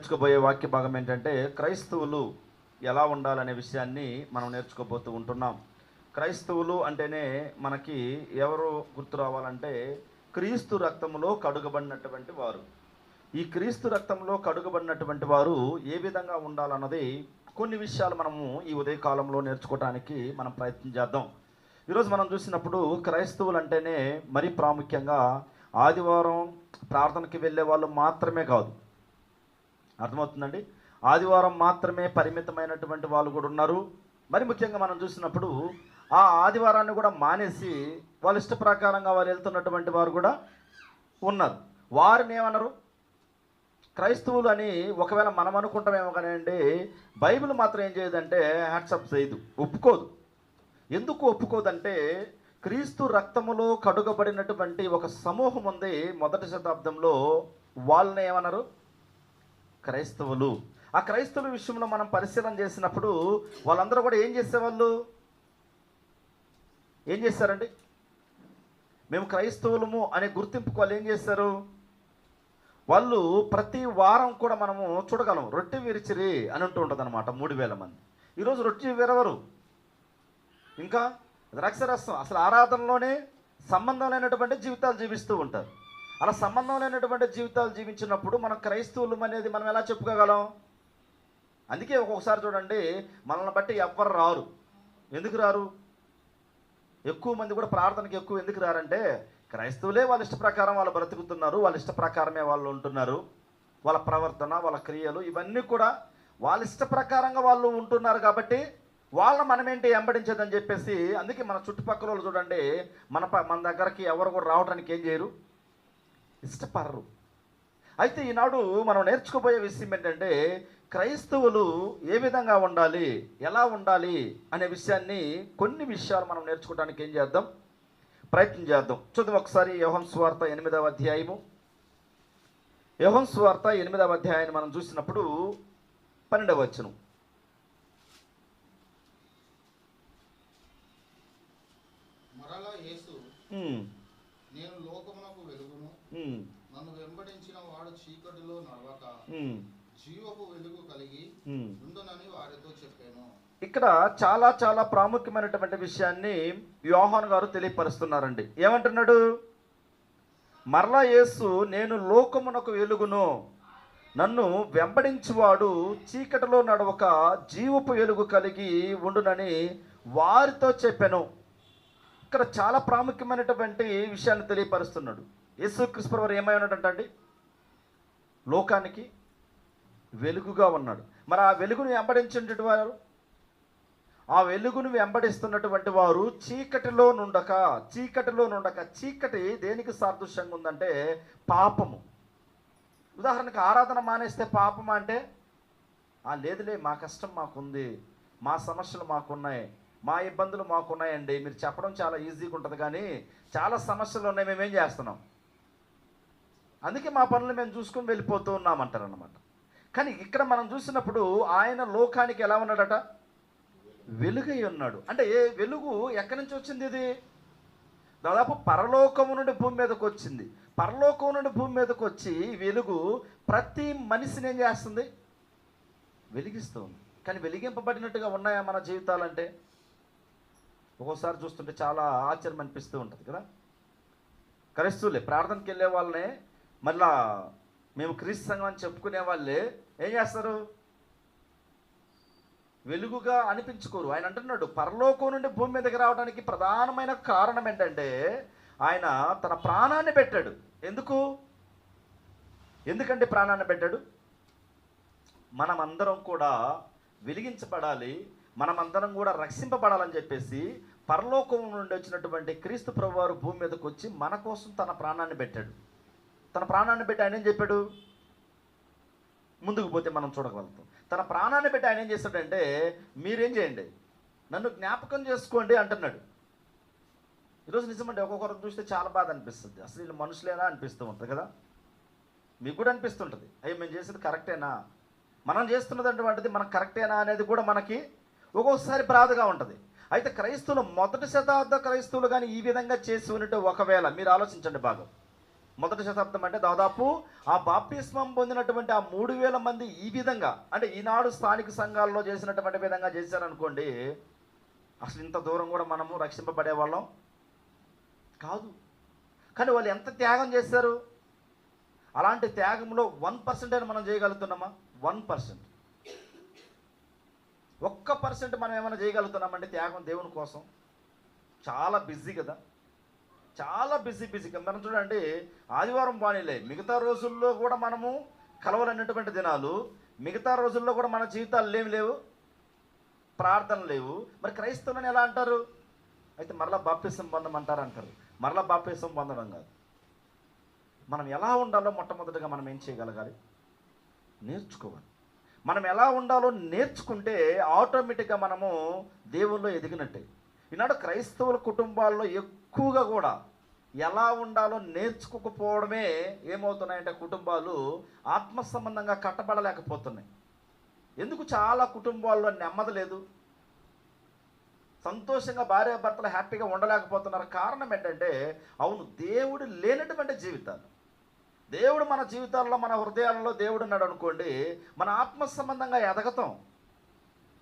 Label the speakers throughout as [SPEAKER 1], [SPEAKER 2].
[SPEAKER 1] నేర్చుకోబోయే వాక్య భాగం ఏంటంటే క్రైస్తవులు ఎలా ఉండాలనే విషయాన్ని మనం నేర్చుకోబోతూ ఉంటున్నాం. క్రైస్తవులు అంటేనే మనకి ఎవరు గుర్తు రావాలంటే క్రీస్తు రక్తంలో కడుగబడినటువంటి వారు. ఈ క్రీస్తు రక్తంలో కడుగబడినటువంటి వారు ఏ విధంగా ఉండాలన్నది కొన్ని విషయాలు మనము ఈ ఉదయకాలంలో నేర్చుకోవడానికి మనం ప్రయత్నం చేద్దాం. ఈరోజు మనం చూసినప్పుడు క్రైస్తవులు అంటేనే మరీ ప్రాముఖ్యంగా ఆదివారం ప్రార్థనకి వెళ్ళే వాళ్ళు మాత్రమే కాదు. అర్థమవుతుందండి? ఆదివారం మాత్రమే పరిమితమైనటువంటి వాళ్ళు కూడా ఉన్నారు. మరి ముఖ్యంగా మనం చూసినప్పుడు ఆ ఆదివారాన్ని కూడా మానేసి వాళ్ళ ఇష్ట ప్రకారంగా వారు వెళ్తున్నటువంటి వారు కూడా ఉన్నారు. వారిని ఏమన్నారు? క్రైస్తవులు అని ఒకవేళ మనం అనుకుంటామేమో కానీ అండి, బైబిల్ మాత్రం ఏం చేయదంటే హ్యాట్సప్ చేయదు, ఒప్పుకోదు. ఎందుకు ఒప్పుకోదంటే క్రీస్తు రక్తములో కడుగబడినటువంటి ఒక సమూహం ఉంది మొదటి శతాబ్దంలో. వాళ్ళని ఏమన్నారు? క్రైస్తవులు. ఆ క్రైస్తవుల విషయంలో మనం పరిశీలన చేసినప్పుడు వాళ్ళందరూ కూడా ఏం చేసేవాళ్ళు? ఏం చేశారండి? మేము క్రైస్తవులము అనే గుర్తింపుకు వాళ్ళు ఏం చేశారు? వాళ్ళు ప్రతి వారం కూడా మనము చూడగలం, రొట్టె విరిచిరి అని ఉంటూ ఉంటుంది అనమాట. 3000 మంది ఈరోజు రొట్టె విరవరు, ఇంకా ద్రాక్షరసం. అసలు ఆరాధనలోనే సంబంధం లేనటువంటి జీవితాలు జీవిస్తూ ఉంటారు. అలా సంబంధం లేనటువంటి జీవితాలు జీవించినప్పుడు మనం క్రైస్తవులు అనేది మనం ఎలా చెప్పుకోగలం? అందుకే ఒక్కొక్కసారి చూడండి, మనల్ని బట్టి ఎవ్వరు రారు. ఎందుకు రారు? ఎక్కువ మంది కూడా ప్రార్థనకి ఎక్కువ ఎందుకు రారంటే క్రైస్తవులే వాళ్ళ ఇష్ట ప్రకారం వాళ్ళు బ్రతుకుతున్నారు, వాళ్ళ ఇష్ట ప్రకారమే వాళ్ళు ఉంటున్నారు. వాళ్ళ ప్రవర్తన, వాళ్ళ క్రియలు ఇవన్నీ కూడా వాళ్ళ ఇష్ట ప్రకారంగా వాళ్ళు ఉంటున్నారు. కాబట్టి వాళ్ళని మనమేంటి వెంబడించేదని చెప్పేసి, అందుకే మన చుట్టుపక్కల వాళ్ళు చూడండి, మన దగ్గరికి ఎవరు కూడా రావడానికి ఏం చేయరు, ఇష్టపడరు. అయితే ఈనాడు మనం నేర్చుకోబోయే విషయం ఏంటంటే క్రైస్తవులు ఏ విధంగా ఉండాలి, ఎలా ఉండాలి అనే విషయాన్ని, కొన్ని విషయాలు మనం నేర్చుకోవడానికి ఏం చేద్దాం, ప్రయత్నం చేద్దాం. చూద్దాం ఒకసారి యోహాను సువార్త 8వ అధ్యాయము. యోహాను సువార్త 8వ అధ్యాయాన్ని మనం చూసినప్పుడు 12వ వచనం.
[SPEAKER 2] మరలా యేసు, నేను లోకమునకు వెలుగును, నన్ను వెంబడించిన వాడు చీకటిలో నడవక జీవపు వెలుగు కలిగి ఉండునని వారితో చెప్పాను.
[SPEAKER 1] ఇక్కడ చాలా చాలా ప్రాముఖ్యమైనటువంటి విషయాన్ని యోహాను గారు తెలియపరుస్తున్నారండి. ఏమంటున్నాడు? మరలా యేసు, నేను లోకమునకు వెలుగును, నన్ను వెంబడించువాడు చీకటిలో నడవక జీవపు వెలుగు కలిగి ఉండునని వారితో చెప్పాను. ఇక్కడ చాలా ప్రాముఖ్యమైనటువంటి విషయాన్ని తెలియపరుస్తున్నాడు. యేసుక్రీస్తు వారు ఏమై ఉన్నాడంటండి? లోకానికి వెలుగుగా ఉన్నాడు. మరి ఆ వెలుగును వెంబడించేటువంటి వారు, ఆ వెలుగును వెంబడిస్తున్నటువంటి వారు చీకటిలో నుండక. చీకటి దేనికి సాదృశ్యంగా ఉందంటే పాపము. ఉదాహరణకు ఆరాధన మానేస్తే పాపం అంటే, లేదులే మా కష్టం మాకుంది, మా సమస్యలు మాకున్నాయి, మా ఇబ్బందులు మాకున్నాయండి, మీరు చెప్పడం చాలా ఈజీగా ఉంటుంది, కానీ చాలా సమస్యలు ఉన్నాయి, మేమేం చేస్తున్నాం, అందుకే మా పనులు మేము చూసుకొని వెళ్ళిపోతూ ఉన్నామంటారు అన్నమాట. కానీ ఇక్కడ మనం చూసినప్పుడు ఆయన లోకానికి ఎలా ఉన్నాడట? వెలుగై ఉన్నాడు. అంటే ఏ వెలుగు ఎక్కడి నుంచి వచ్చింది? ఇది దాదాపు పరలోకము నుండి భూమి మీదకి వచ్చింది. పరలోకం నుండి భూమి మీదకి వచ్చి వెలుగు ప్రతి మనిషిని ఏం చేస్తుంది? వెలిగిస్తుంది. కానీ వెలిగింపబడినట్టుగా ఉన్నాయా మన జీవితాలంటే? ఒక్కోసారి చూస్తుంటే చాలా ఆశ్చర్యం అనిపిస్తూ ఉంటుంది కదా. క్రైస్తవులే ప్రార్థనకి వెళ్ళే వాళ్ళనే, మళ్ళా మేము క్రీస్తు సంఘం అని చెప్పుకునే వాళ్ళే ఏం చేస్తారు? వెలుగుగా అనిపించుకోరు. ఆయన అంటున్నాడు, పరలోకం నుండి భూమి మీదకి రావడానికి ప్రధానమైన కారణం ఏంటంటే ఆయన తన ప్రాణాన్ని పెట్టాడు. ఎందుకంటే ప్రాణాన్ని పెట్టాడు? మనమందరం కూడా వెలిగించబడాలి, మనమందరం కూడా రక్షింపబడాలని చెప్పేసి పరలోకం నుండి వచ్చినటువంటి క్రీస్తు ప్రభువారు భూమి మీదకి వచ్చి మన కోసం తన ప్రాణాన్ని పెట్టాడు. తన ప్రాణాన్ని పెట్టి ఆయన ఏం చెప్పాడు? ముందుకు పోతే మనం చూడగలుగుతాం. తన ప్రాణాన్ని పెట్టి ఆయన ఏం చేస్తాడంటే, మీరేం చేయండి, నన్ను జ్ఞాపకం చేసుకోండి అంటున్నాడు. ఈరోజు నిజమంటే ఒక్కొక్కరు చూస్తే చాలా బాధ అనిపిస్తుంది. అసలు వీళ్ళు మనుషులేనా అనిపిస్తూ ఉంటుంది కదా. మీకు కూడా అనిపిస్తుంటుంది, అయ్యో మేము చేసేది కరెక్టేనా, మనం చేస్తున్నదంటే వాటిది మనకు కరెక్టేనా అనేది కూడా మనకి ఒక్కొక్కసారి బాధగా ఉంటుంది. అయితే క్రైస్తవులు, మొదటి శతాబ్ద క్రైస్తవులు కానీ ఈ విధంగా చేసి ఉన్నట్టు ఒకవేళ మీరు ఆలోచించండి బాగా, మొదటి శతాబ్దం అంటే దాదాపు ఆ బాప్తిస్మం పొందినటువంటి ఆ 3,000 మంది ఈ విధంగా, అంటే ఈనాడు స్థానిక సంఘాల్లో చేసినటువంటి విధంగా చేశారనుకోండి, అసలు ఇంత దూరం కూడా మనము రక్షింపబడే వాళ్ళం కాదు. కానీ వాళ్ళు ఎంత త్యాగం చేశారు. అలాంటి త్యాగంలో 1% అని మనం చేయగలుగుతున్నామా? 1%, 1% మనం ఏమైనా చేయగలుగుతున్నామంటే త్యాగం దేవుని కోసం? చాలా బిజీ కదా, చాలా బిజీ మనం చూడండి, ఆదివారం బాణీలే, మిగతా రోజుల్లో కూడా మనము కలవలన్నటువంటి దినాలు, మిగతా రోజుల్లో కూడా మన జీవితాలు లేవు, ప్రార్థన లేవు. మరి క్రైస్తవులని ఎలా అంటారు? అయితే మరలా బాప్తిసం పొందమంటారు అంటారు. మరలా బాప్తిసం పొందడం కాదు. మనం ఎలా ఉండాలో మొట్టమొదటిగా మనం ఏం చేయగలగాలి? నేర్చుకోవాలి. మనం ఎలా ఉండాలో నేర్చుకుంటే ఆటోమేటిక్గా మనము దేవుల్లో ఎదిగినట్టే. ఈనాడు క్రైస్తవుల కుటుంబాల్లో ఎక్కువగా కూడా ఎలా ఉండాలో నేర్చుకోకపోవడమే ఏమవుతున్నాయంటే కుటుంబాలు ఆత్మ సంబంధంగా కట్టబడలేకపోతున్నాయి. ఎందుకు? చాలా కుటుంబాల్లో నెమ్మది లేదు, సంతోషంగా భార్యాభర్తలు హ్యాపీగా ఉండలేకపోతున్నారు. కారణం ఏంటంటే, అవును, దేవుడు లేనటువంటి జీవితాలు. దేవుడు మన జీవితాల్లో, మన హృదయాలలో దేవుడు ఉన్నాడు అనుకోండి, మన ఆత్మ సంబంధంగా ఎదగతాం.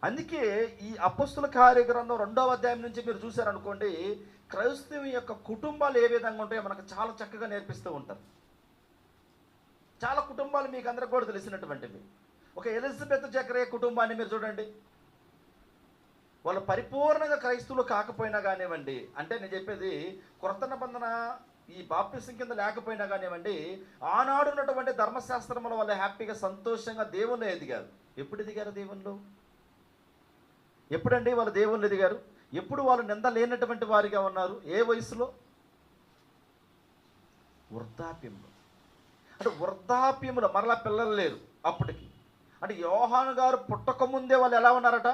[SPEAKER 1] అందుకే ఈ అపొస్తలుల కార్యగ్రంథం 2వ అధ్యాయం నుంచి మీరు చూశారనుకోండి, క్రైస్తవం యొక్క కుటుంబాలు ఏ విధంగా ఉంటాయో మనకు చాలా చక్కగా నేర్పిస్తూ ఉంటారు. చాలా కుటుంబాలు మీకు అందరికీ కూడా తెలిసినటువంటివి. ఒక ఎలిజబెత్ జకరియా కుటుంబాన్ని మీరు చూడండి. వాళ్ళు పరిపూర్ణంగా క్రైస్తవులు కాకపోయినా కానివ్వండి, అంటే నేను చెప్పేది కొత్త నిబంధన ఈ బాప్తిసం కింద లేకపోయినా కానివ్వండి, ఆనాడు ఉన్నటువంటి ధర్మశాస్త్రంలో వాళ్ళు హ్యాపీగా సంతోషంగా దేవుళ్ళు ఎదిగారు. ఎప్పుడు ఎదిగారు దేవుళ్ళు? ఎప్పుడండి వాళ్ళు దేవుళ్ళు ఎదిగారు? ఎప్పుడు వాళ్ళు నింద లేనటువంటి వారిగా ఉన్నారు? ఏ వయసులో? వృద్ధాప్యంలో. అంటే వృద్ధాప్యంలో మరలా పిల్లలు లేరు అప్పటికి. అంటే యోహాను గారు పుట్టకముందే వాళ్ళు ఎలా ఉన్నారట?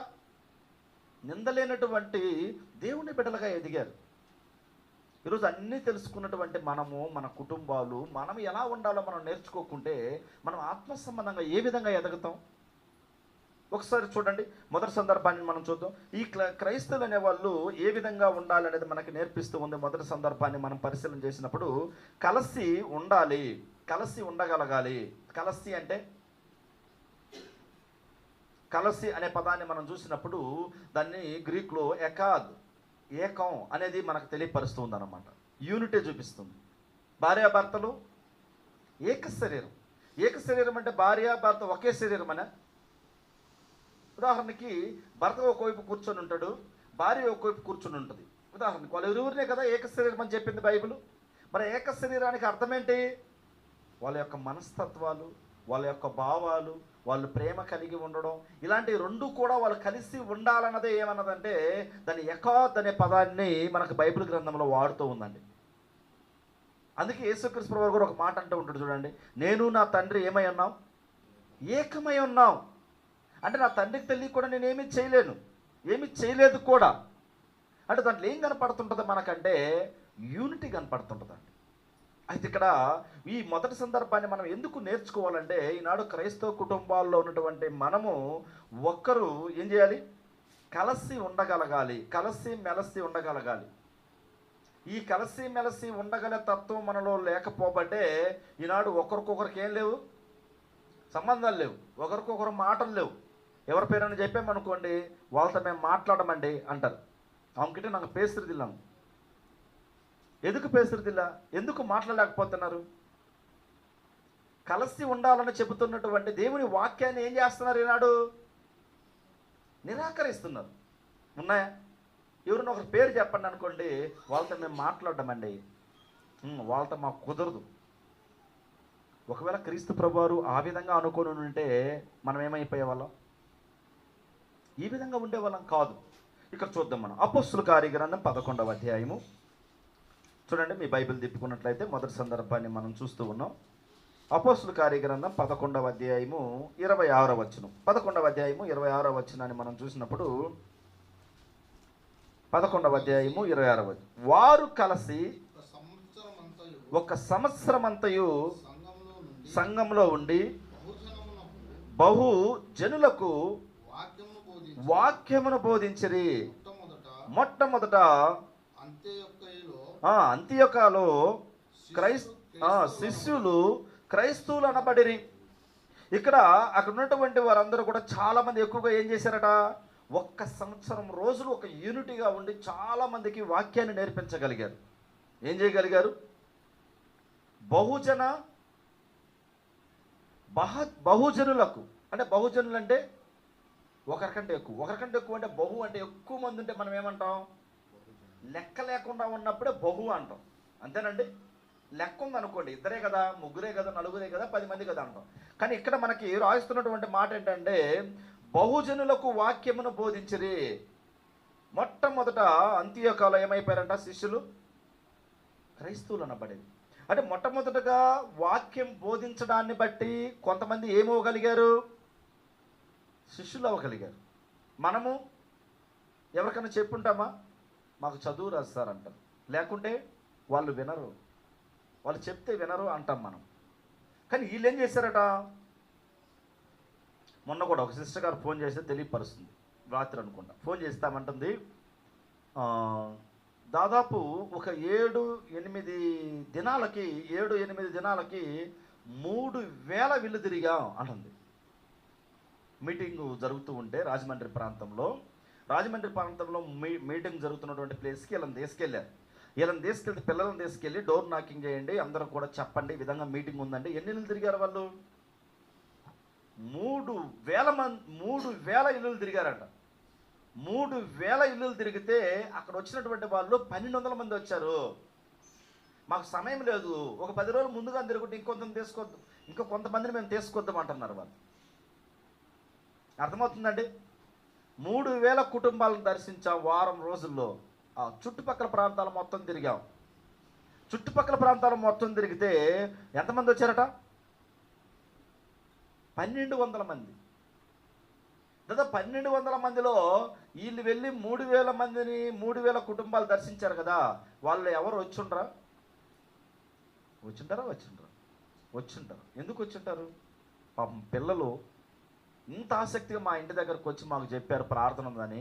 [SPEAKER 1] నిందలేనటువంటి దేవుని బిడ్డలుగా ఎదిగారు. ఈరోజు అన్నీ తెలుసుకున్నటువంటి మనము, మన కుటుంబాలు, మనం ఎలా ఉండాలో మనం నేర్చుకోకుంటే మనం ఆత్మ సంబంధంగా ఏ విధంగా ఎదుగుతాం? ఒకసారి చూడండి, మొదటి సందర్భాన్ని మనం చూద్దాం. ఈ క్రైస్తవులు అనే వాళ్ళు ఏ విధంగా ఉండాలనేది మనకి నేర్పిస్తూ ఉంది. మొదటి సందర్భాన్ని మనం పరిశీలన చేసినప్పుడు కలిసి ఉండాలి, కలిసి ఉండగలగాలి. కలిసి అంటే, కలసి అనే పదాన్ని మనం చూసినప్పుడు దాన్ని గ్రీక్లో ఎకాద్, ఏకం అనేది మనకు తెలియపరుస్తుంది అన్నమాట. యూనిటీ చూపిస్తుంది. భార్యాభర్తలు ఏక శరీరం. ఏక శరీరం అంటే భార్యాభర్త ఒకే శరీరం అనే. ఉదాహరణకి భర్త ఒకవైపు కూర్చొని ఉంటాడు, భార్య ఒకవైపు కూర్చొని ఉంటుంది. ఉదాహరణకి వాళ్ళు ఇరువురినే కదా ఏక శరీరం అని చెప్పింది బైబిల్. మరి ఏక శరీరానికి అర్థం ఏంటి? వాళ్ళ యొక్క మనస్తత్వాలు, వాళ్ళ యొక్క భావాలు, వాళ్ళు ప్రేమ కలిగి ఉండడం, ఇలాంటి రెండు కూడా వాళ్ళు కలిసి ఉండాలన్నదే ఏమన్నదంటే దాని ఎకాద్ అనే పదాన్ని మనకు బైబిల్ గ్రంథంలో వాడుతూ ఉందండి. అందుకే యేసుక్రీస్తు ప్రభువు గారు ఒక మాట అంటూ ఉంటాడు చూడండి, నేను నా తండ్రి ఏమై ఉన్నాం? ఏకమై ఉన్నాం. అంటే నా తండ్రికి తెలియ కూడా నేను ఏమీ చేయలేను, ఏమీ చేయలేదు కూడా. అంటే దాంట్లో ఏం కనపడుతుంటుంది మనకంటే యూనిటీ కనపడుతుంటుందండి. అయితే ఇక్కడ ఈ మొదటి సందర్భాన్ని మనం ఎందుకు నేర్చుకోవాలంటే, ఈనాడు క్రైస్తవ కుటుంబాల్లో ఉన్నటువంటి మనము ఒక్కరు ఏం చేయాలి? కలిసి ఉండగలగాలి, కలిసి మెలసి ఉండగలగాలి. ఈ కలిసి మెలసి ఉండగలే తత్వం మనలో లేకపోబట్టే ఈనాడు ఒకరికొకరికి ఏం లేవు, సంబంధాలు లేవు, ఒకరికొకరు మాటలు లేవు. ఎవరి పేరైనా చెప్పామనుకోండి, వాళ్ళతో మేము మాట్లాడమండి అంటారు. ఆమెకిటే నాకు పేసురుదిల్లాము. ఎందుకు పేసురుదిల్లా? ఎందుకు మాట్లాడలేకపోతున్నారు? కలిసి ఉండాలని చెబుతున్నటువంటి దేవుని వాక్యాన్ని ఏం చేస్తున్నారు ఈనాడు? నిరాకరిస్తున్నారు. ఉన్నాయా? ఎవరైనా ఒకరి పేరు చెప్పండి అనుకోండి, వాళ్ళతో మేము మాట్లాడమండి, వాళ్ళతో మాకు కుదరదు. ఒకవేళ క్రీస్తు ప్రభువారు ఆ విధంగా అనుకొని ఉంటే మనం ఏమైపోయే వాళ్ళం? ఈ విధంగా ఉండేవాళ్ళం కాదు. ఇక్కడ చూద్దాం మనం అపొస్తలుల కార్యగ్రంథం 11వ అధ్యాయము. చూడండి, మీ బైబిల్ తిప్పుకున్నట్లయితే మొదటి సందర్భాన్ని మనం చూస్తూ ఉన్నాం. అపొస్తలుల కార్యగ్రంథం 11వ అధ్యాయము 26వ వచనం. 11వ అధ్యాయము 26వ వచనాన్ని మనం చూసినప్పుడు 11వ అధ్యాయము 26వ వచనం, వారు కలిసి ఒక సంవత్సరమంతయు సంఘంలో ఉండి బహు జనులకు వాక్యమును బోధించిరి. మొట్టమొదట అంతియొకలో శిష్యులు క్రైస్తవులు అనబడిరి. ఇక్కడ అక్కడ ఉన్నటువంటి వారందరూ కూడా చాలా మంది ఎక్కువగా ఏం చేశారట, 1 సంవత్సరం రోజులు ఒక యూనిటీగా ఉండి చాలా మందికి వాక్యాన్ని నేర్పించగలిగారు. ఏం చేయగలిగారు? బహుజనులకు, అంటే బహుజనులు అంటే ఒకరికంటే ఎక్కువ అంటే బహు అంటే ఎక్కువ మంది ఉంటే మనం ఏమంటాం? లెక్క లేకుండా ఉన్నప్పుడే బహు అంటాం. అంతేనండి. లెక్క ఉందనుకోండి, 2 కదా, 3 కదా, 4 కదా, 10 మంది కదా అంటాం. కానీ ఇక్కడ మనకి రాయిస్తున్నటువంటి మాట ఏంటంటే బహుజనులకు వాక్యమును బోధించిరి. మొట్టమొదట అంత్యోకాలో ఏమైపోయారంట శిష్యులు? క్రైస్తవులు అనబడేది. అంటే మొట్టమొదటగా వాక్యం బోధించడాన్ని బట్టి కొంతమంది ఏమవగలిగారు? శిష్యులు అవ్వగలిగారు. మనము ఎవరికైనా చెప్పుంటామా? మాకు చదువు రాస్తారంటారు, లేకుంటే వాళ్ళు వినరు, వాళ్ళు చెప్తే వినరు అంటాం మనం. కానీ వీళ్ళు ఏం చేశారట? మొన్న కూడా ఒక సిస్టర్ గారు ఫోన్ చేస్తే తెలియపరుస్తుంది, రాత్రి అనుకుంటా ఫోన్ చేస్తామంటుంది, దాదాపు ఒక 7-8 దినాలకి 3,000 విల్లు తిరిగా అంటుంది. మీటింగు జరుగుతూ ఉంటే రాజమండ్రి ప్రాంతంలో మీటింగ్ జరుగుతున్నటువంటి ప్లేస్కి వీళ్ళని తీసుకెళ్తే పిల్లలను తీసుకెళ్ళి డోర్ నాకింగ్ చేయండి, అందరూ కూడా చెప్పండి, ఈ విధంగా మీటింగ్ ఉందండి. ఎన్ని ఇల్లు తిరిగారు వాళ్ళు? 3,000 ఇల్లులు తిరిగారట. 3,000 ఇల్లులు తిరిగితే అక్కడ వచ్చినటువంటి వాళ్ళు 1,200 మంది వచ్చారు. మాకు సమయం లేదు, ఒక 10 రోజులు ముందుగా తిరుగుంటే ఇంకో కొంతమందిని మేము తీసుకొద్దాం అంటున్నారు వాళ్ళు. అర్థమవుతుందండి? 3,000 కుటుంబాలను దర్శించాం వారం రోజుల్లో. ఆ చుట్టుపక్కల ప్రాంతాలు మొత్తం తిరిగాం. తిరిగితే ఎంతమంది వచ్చారట? 1,200 మంది. దాదాపు 1,200 మందిలో వీళ్ళు వెళ్ళి 3,000 మందిని 3,000 కుటుంబాలు దర్శించారు కదా, వాళ్ళు ఎవరు వచ్చుంటారా? ఎందుకు వచ్చుంటారు? పాపం పిల్లలు ఇంత ఆసక్తిగా మా ఇంటి దగ్గరకు వచ్చి మాకు చెప్పారు ప్రార్థన ఉందని,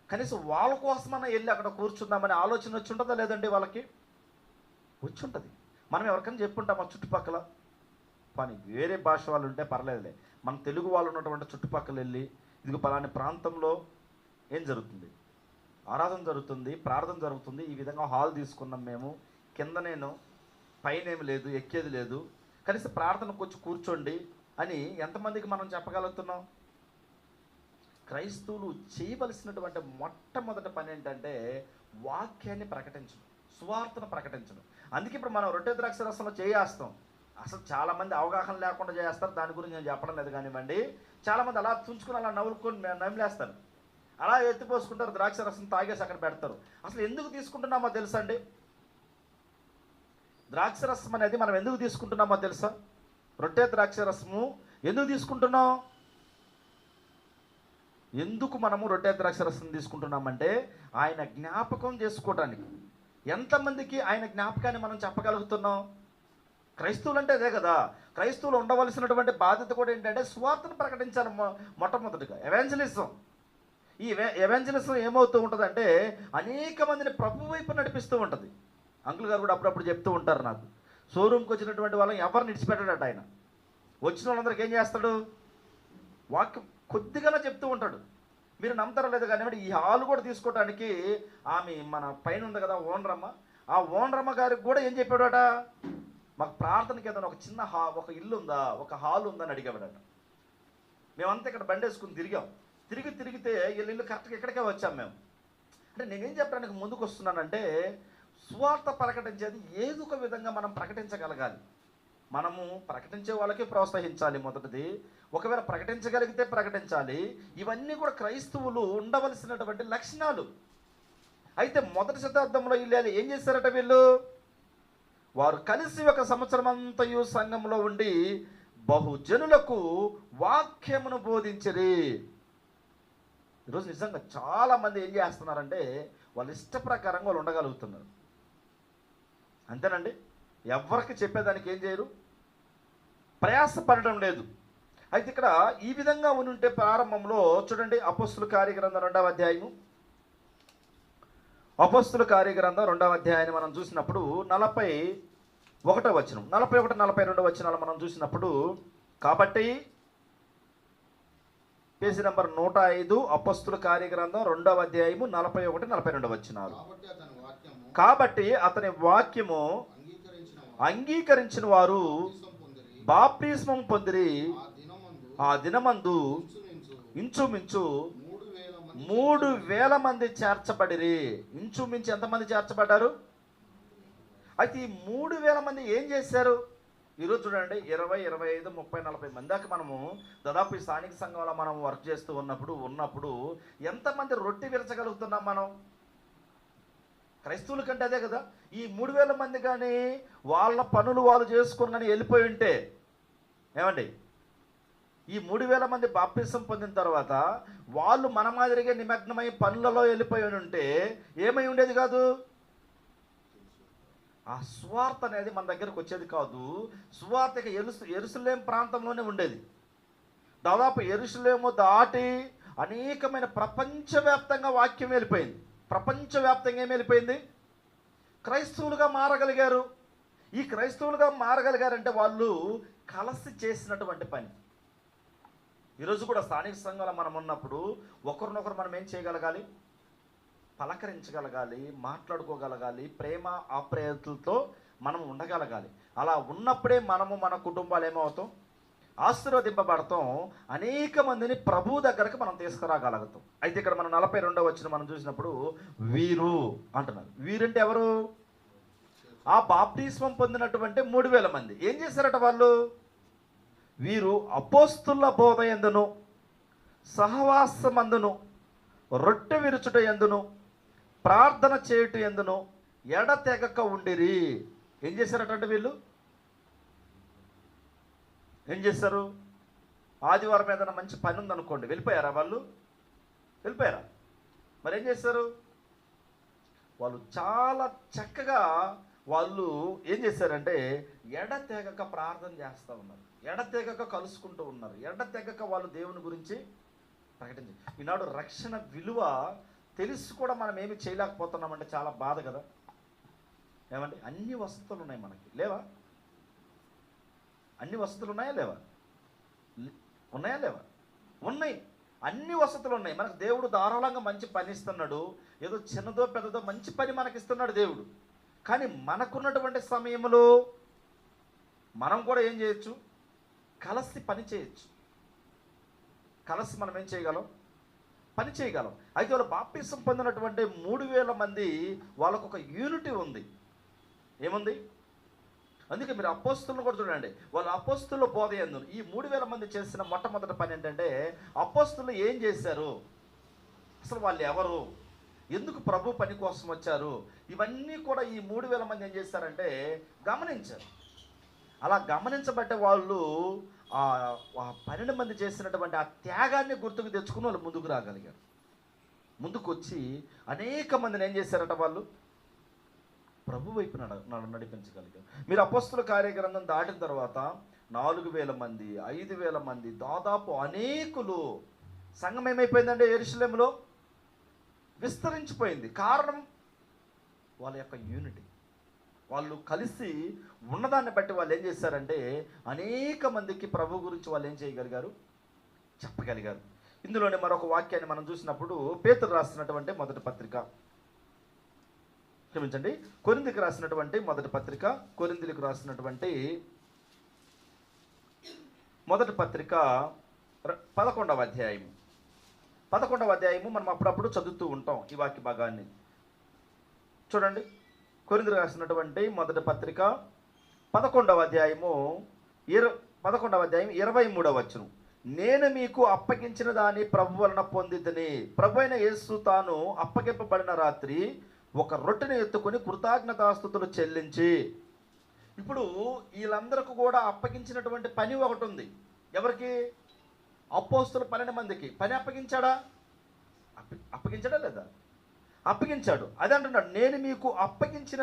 [SPEAKER 1] కనీసం వాళ్ళ కోసమన్నా వెళ్ళి అక్కడ కూర్చుందామనే ఆలోచన వచ్చి ఉంటుందా లేదండి? వాళ్ళకి వచ్చి ఉంటుంది. మనం ఎవరికైనా చెప్పుంటాం మా చుట్టుపక్కల, కానీ వేరే భాష వాళ్ళు ఉంటే పర్లేదులే, మన తెలుగు వాళ్ళు ఉన్నటువంటి చుట్టుపక్కల వెళ్ళి ఇదిగో పలాని ప్రాంతంలో ఏం జరుగుతుంది, ఆరాధన జరుగుతుంది, ప్రార్థన జరుగుతుంది, ఈ విధంగా హాల్ తీసుకున్నాం మేము, కింద నేను పైనేమి లేదు, ఎక్కేది లేదు, కనీసం ప్రార్థనకు వచ్చి కూర్చోండి అని ఎంతమందికి మనం చెప్పగలుగుతున్నాం? క్రైస్తవులు చేయవలసినటువంటి మొట్టమొదటి పని ఏంటంటే వాక్యాన్ని ప్రకటించడం, సువార్తను ప్రకటించడం. అందుకే ఇప్పుడు మనం రొట్టె ద్రాక్ష రసంలో చేస్తాం. అసలు చాలామంది అవగాహన లేకుండా చేస్తారు, దాని గురించి నేను చెప్పడం లేదు కానివ్వండి. చాలామంది అలా తుంచుకుని అలా నమిలేస్తారు, అలా ఎత్తిపోసుకుంటారు, ద్రాక్ష రసం తాగేసి అక్కడ పెడతారు. అసలు ఎందుకు తీసుకుంటున్నామో తెలుసా అండి? ద్రాక్ష రసం అనేది మనం ఎందుకు తీసుకుంటున్నామో తెలుసా? రొట్టె ద్రాక్ష రసము ఎందుకు తీసుకుంటున్నాం? ఎందుకు మనము రొట్టె ద్రాక్ష రసం తీసుకుంటున్నామంటే ఆయన జ్ఞాపకం చేసుకోవడానికి. ఎంతమందికి ఆయన జ్ఞాపకాన్ని మనం చెప్పగలుగుతున్నాం? క్రైస్తవులు అంటే అదే కదా. క్రైస్తవులు ఉండవలసినటువంటి బాధ్యత కూడా ఏంటంటే సువార్తను ప్రకటించాలి. మొట్టమొదటిగా ఎవాంజలిజం. ఈ ఎవాంజలిజం ఏమవుతూ ఉంటుందంటే అనేక మందిని ప్రభు వైపు నడిపిస్తూ ఉంటుంది. అంకుల్ గారు కూడా అప్పుడప్పుడు చెప్తూ ఉంటారు నాకు, షోరూమ్కి వచ్చినటువంటి వాళ్ళని ఎవరిని విడిచిపెట్టాడట ఆయన. వచ్చిన వాళ్ళందరికీ ఏం చేస్తాడు? వాక్యం కొద్దిగానే చెప్తూ ఉంటాడు. మీరు నమ్ముతారో లేదు కానీ ఈ హాల్ కూడా తీసుకోవడానికి ఆమె మన పైన ఉంది కదా ఓనరమ్మ, ఆ ఓనరమ్మ గారికి కూడా ఏం చెప్పాడట? మాకు ప్రార్థనకి ఏదైనా ఒక చిన్న ఒక ఇల్లు ఉందా, ఒక హాల్ ఉందా అని అడిగాడట. మేమంతా ఇక్కడ బండి వేసుకుని తిరిగితే వీళ్ళ ఇల్లు కరెక్ట్గా ఇక్కడికే వచ్చాం మేము. అంటే నేనేం చెప్పడానికి ముందుకు వస్తున్నానంటే సువార్త ప్రకటించేది ఏదో ఒక విధంగా మనం ప్రకటించగలగాలి. మనము ప్రకటించే వాళ్ళకి ప్రోత్సహించాలి మొదటిది. ఒకవేళ ప్రకటించగలిగితే ప్రకటించాలి. ఇవన్నీ కూడా క్రైస్తవులు ఉండవలసినటువంటి లక్షణాలు. అయితే మొదటి శతాబ్దంలో వీళ్ళు ఏం చేశారట? వారు కలిసి 1 సంవత్సరం అంతయు సంఘంలో ఉండి బహుజనులకు వాక్యమును బోధించిరి. ఈరోజు నిజంగా చాలామంది ఏం చేస్తున్నారంటే వాళ్ళ ఇష్ట ప్రకారంగా వాళ్ళు ఉండగలుగుతున్నారు. అంతేనండి. ఎవరికి చెప్పేదానికి ఏం చేయరు, ప్రయాసపడడం లేదు. అయితే ఇక్కడ ఈ విధంగా ఉంటే ప్రారంభంలో చూడండి, అపోస్తుల కార్యగ్రంథం 2వ అధ్యాయము. అపోస్తుల కార్యగ్రంథం 2వ అధ్యాయాన్ని మనం చూసినప్పుడు 41 1వ వచనం, 41, 42 వచనాలు మనం చూసినప్పుడు, కాబట్టి పేజీ నంబర్ 105 అపొస్తలుల కార్యగ్రంథం 2వ అధ్యాయము 41, 42 వచనాలు. కాబట్టి అతని వాక్యము అంగీకరించిన వారు బాప్తిస్మం పొందిరి. ఆ దినమందు ఇంచుమించు 3,000 మంది చేర్చబడిరి. ఇంచుమించు ఎంతమంది చేర్చబడ్డారు? అయితే ఈ 3,000 మంది ఏం చేశారు? ఈరోజు చూడండి, 20, 25, 30, 40 మంది దాకా మనము దాదాపు ఈ స్థానిక సంఘంలో మనం వర్క్ చేస్తూ ఉన్నప్పుడు ఎంతమంది రొట్టె విరచగలుగుతున్నాం మనం? క్రైస్తవుల కంటే అదే కదా. ఈ 3,000 మంది కానీ వాళ్ళ పనులు వాళ్ళు చేసుకుని కానీ వెళ్ళిపోయి ఉంటే ఏమండి, ఈ 3,000 మంది బాప్తిసం పొందిన తర్వాత వాళ్ళు మన మాదిరిగా నిమగ్నమై పనులలో వెళ్ళిపోయి ఉంటే ఏమై ఉండేది కాదు. ఆ సువార్త అనేది మన దగ్గరకు వచ్చేది కాదు. సువార్తకి యెరూషలేము ప్రాంతంలోనే ఉండేది. దాదాపు యెరూషలేము దాటి అనేకమైన ప్రపంచవ్యాప్తంగా వాక్యం వెళ్ళిపోయింది. ప్రపంచవ్యాప్తంగా ఏం వెళ్ళిపోయింది? క్రైస్తవులుగా మారగలిగారు. ఈ క్రైస్తవులుగా మారగలిగారంటే వాళ్ళు కలిసి చేసినటువంటి పని. ఈరోజు కూడా స్థానిక సంఘంలో మనం ఉన్నప్పుడు ఒకరినొకరు మనం ఏం చేయగలగాలి? పలకరించగలగాలి, మాట్లాడుకోగలగాలి, ప్రేమ ఆప్యాయతలతో మనం ఉండగలగాలి. అలా ఉన్నప్పుడే మనము మన కుటుంబాలు ఏమవుతాం? ఆశీర్వదింపబడతాం. అనేక మందిని ప్రభు దగ్గరకు మనం తీసుకురాగలుగుతాం. అయితే ఇక్కడ మనం 42వ వచనం మనం చూసినప్పుడు వీరు అంటున్నారు. వీరంటే ఎవరు? ఆ బాప్తిస్మం పొందినటువంటి 3,000 మంది. ఏం చేశారట వాళ్ళు? వీరు అపోస్తుల బోధ యందును సహవాసమందును రొట్టె విరుచుట యందును ప్రార్థన చేయుట యందును ఎడతెగక ఉండిరి. ఏం చేశారటంటే వీళ్ళు ఏం చేశారు? ఆదివారం ఏదైనా మంచి పని ఉందనుకోండి, వెళ్ళిపోయారా వాళ్ళు? వెళ్ళిపోయారా? మరి ఏం చేశారు? వాళ్ళు చాలా చక్కగా వాళ్ళు ఏం చేశారంటే ఎడతెగక ప్రార్థన చేస్తూ ఉన్నారు, ఎడతెగక కలుసుకుంటూ ఉన్నారు, ఎడతెగక వాళ్ళు దేవుని గురించి ప్రకటించారు. ఈనాడు రక్షణ విలువ తెలిసి కూడా మనం ఏమి చేయలేకపోతున్నామంటే చాలా బాధ కదా. ఏమంటే అన్ని వసతులు ఉన్నాయి మనకి, లేవా? అన్ని వసతులు ఉన్నాయా లేవా? ఉన్నాయా లేవా? ఉన్నాయి. అన్ని వసతులు ఉన్నాయి. మనకు దేవుడు ధారాళంగా మంచి పని ఇస్తున్నాడు. ఏదో చిన్నదో పెద్దదో మంచి పని మనకి ఇస్తున్నాడు దేవుడు. కానీ మనకున్నటువంటి సమయంలో మనం కూడా ఏం చేయొచ్చు? కలిసి పని చేయొచ్చు. కలిసి మనం ఏం చేయగలం? పని చేయగలం. అయితే వాళ్ళు బాప్తిసం పొందినటువంటి 3,000 మంది వాళ్ళకు ఒక యూనిటీ ఉంది. ఏముంది? అందుకే మీరు అపోస్తులను కూడా చూడండి. వాళ్ళు అపోస్తుల బోధ యందు ఈ 3,000 మంది చేసిన మొట్టమొదటి పని ఏంటంటే అపోస్తులు ఏం చేశారు, అసలు వాళ్ళు ఎవరు, ఎందుకు ప్రభు పని కోసం వచ్చారు, ఇవన్నీ కూడా ఈ 3,000 మంది ఏం చేశారంటే గమనించారు. అలా గమనించబట్టే వాళ్ళు 12 మంది చేసినటువంటి ఆ త్యాగాన్ని గుర్తుకు తెచ్చుకుని వాళ్ళు ముందుకు రాగలిగారు. ముందుకు వచ్చి అనేక మందిని ఏం చేశారట వాళ్ళు ప్రభు వైపు నడిపించగలిగారు. మీరు అపోస్తుల కార్యగ్రంథం దాటిన తర్వాత 4,000 మంది, 5,000 మంది, దాదాపు అనేకులు సంఘం ఏమైపోయిందంటే యెరూషలేములో విస్తరించిపోయింది. కారణం వాళ్ళ యొక్క యూనిటీ. వాళ్ళు కలిసి ఉన్నదాన్ని బట్టి వాళ్ళు ఏం చేశారంటే అనేక మందికి ప్రభు గురించి వాళ్ళు ఏం చేయగలిగారు? చెప్పగలిగారు. ఇందులోనే మరొక వాక్యాన్ని మనం చూసినప్పుడు పేతురు రాసినటువంటి మొదటి పత్రిక, క్షమించండి, కొరింథీయులకు రాసినటువంటి మొదటి పత్రిక, కొరింథీయులకు రాసినటువంటి మొదటి పత్రిక 11వ అధ్యాయము. 11వ అధ్యాయము మనం అప్పుడప్పుడు చదువుతూ ఉంటాం ఈ వాక్య భాగాన్ని. చూడండి, కొరింథీయులకు రాసినటువంటి మొదటి పత్రిక 11వ అధ్యాయము 23వ వచనం. నేను మీకు అప్పగించిన దాన్ని ప్రభు వలన పొందితిని. ప్రభు అయిన యేసు తాను అప్పగింపబడిన రాత్రి ఒక రొట్టెని ఎత్తుకొని కృతజ్ఞతాస్తుతులు చెల్లించి. ఇప్పుడు వీళ్ళందరికీ కూడా అప్పగించినటువంటి పని ఒకటి ఉంది. ఎవరికి? అపోస్తుల 12 మందికి పని అప్పగించాడా? అప్పగించాడా లేదా? అప్పగించాడు. అదే అంటున్నాడు, నేను మీకు అప్పగించిన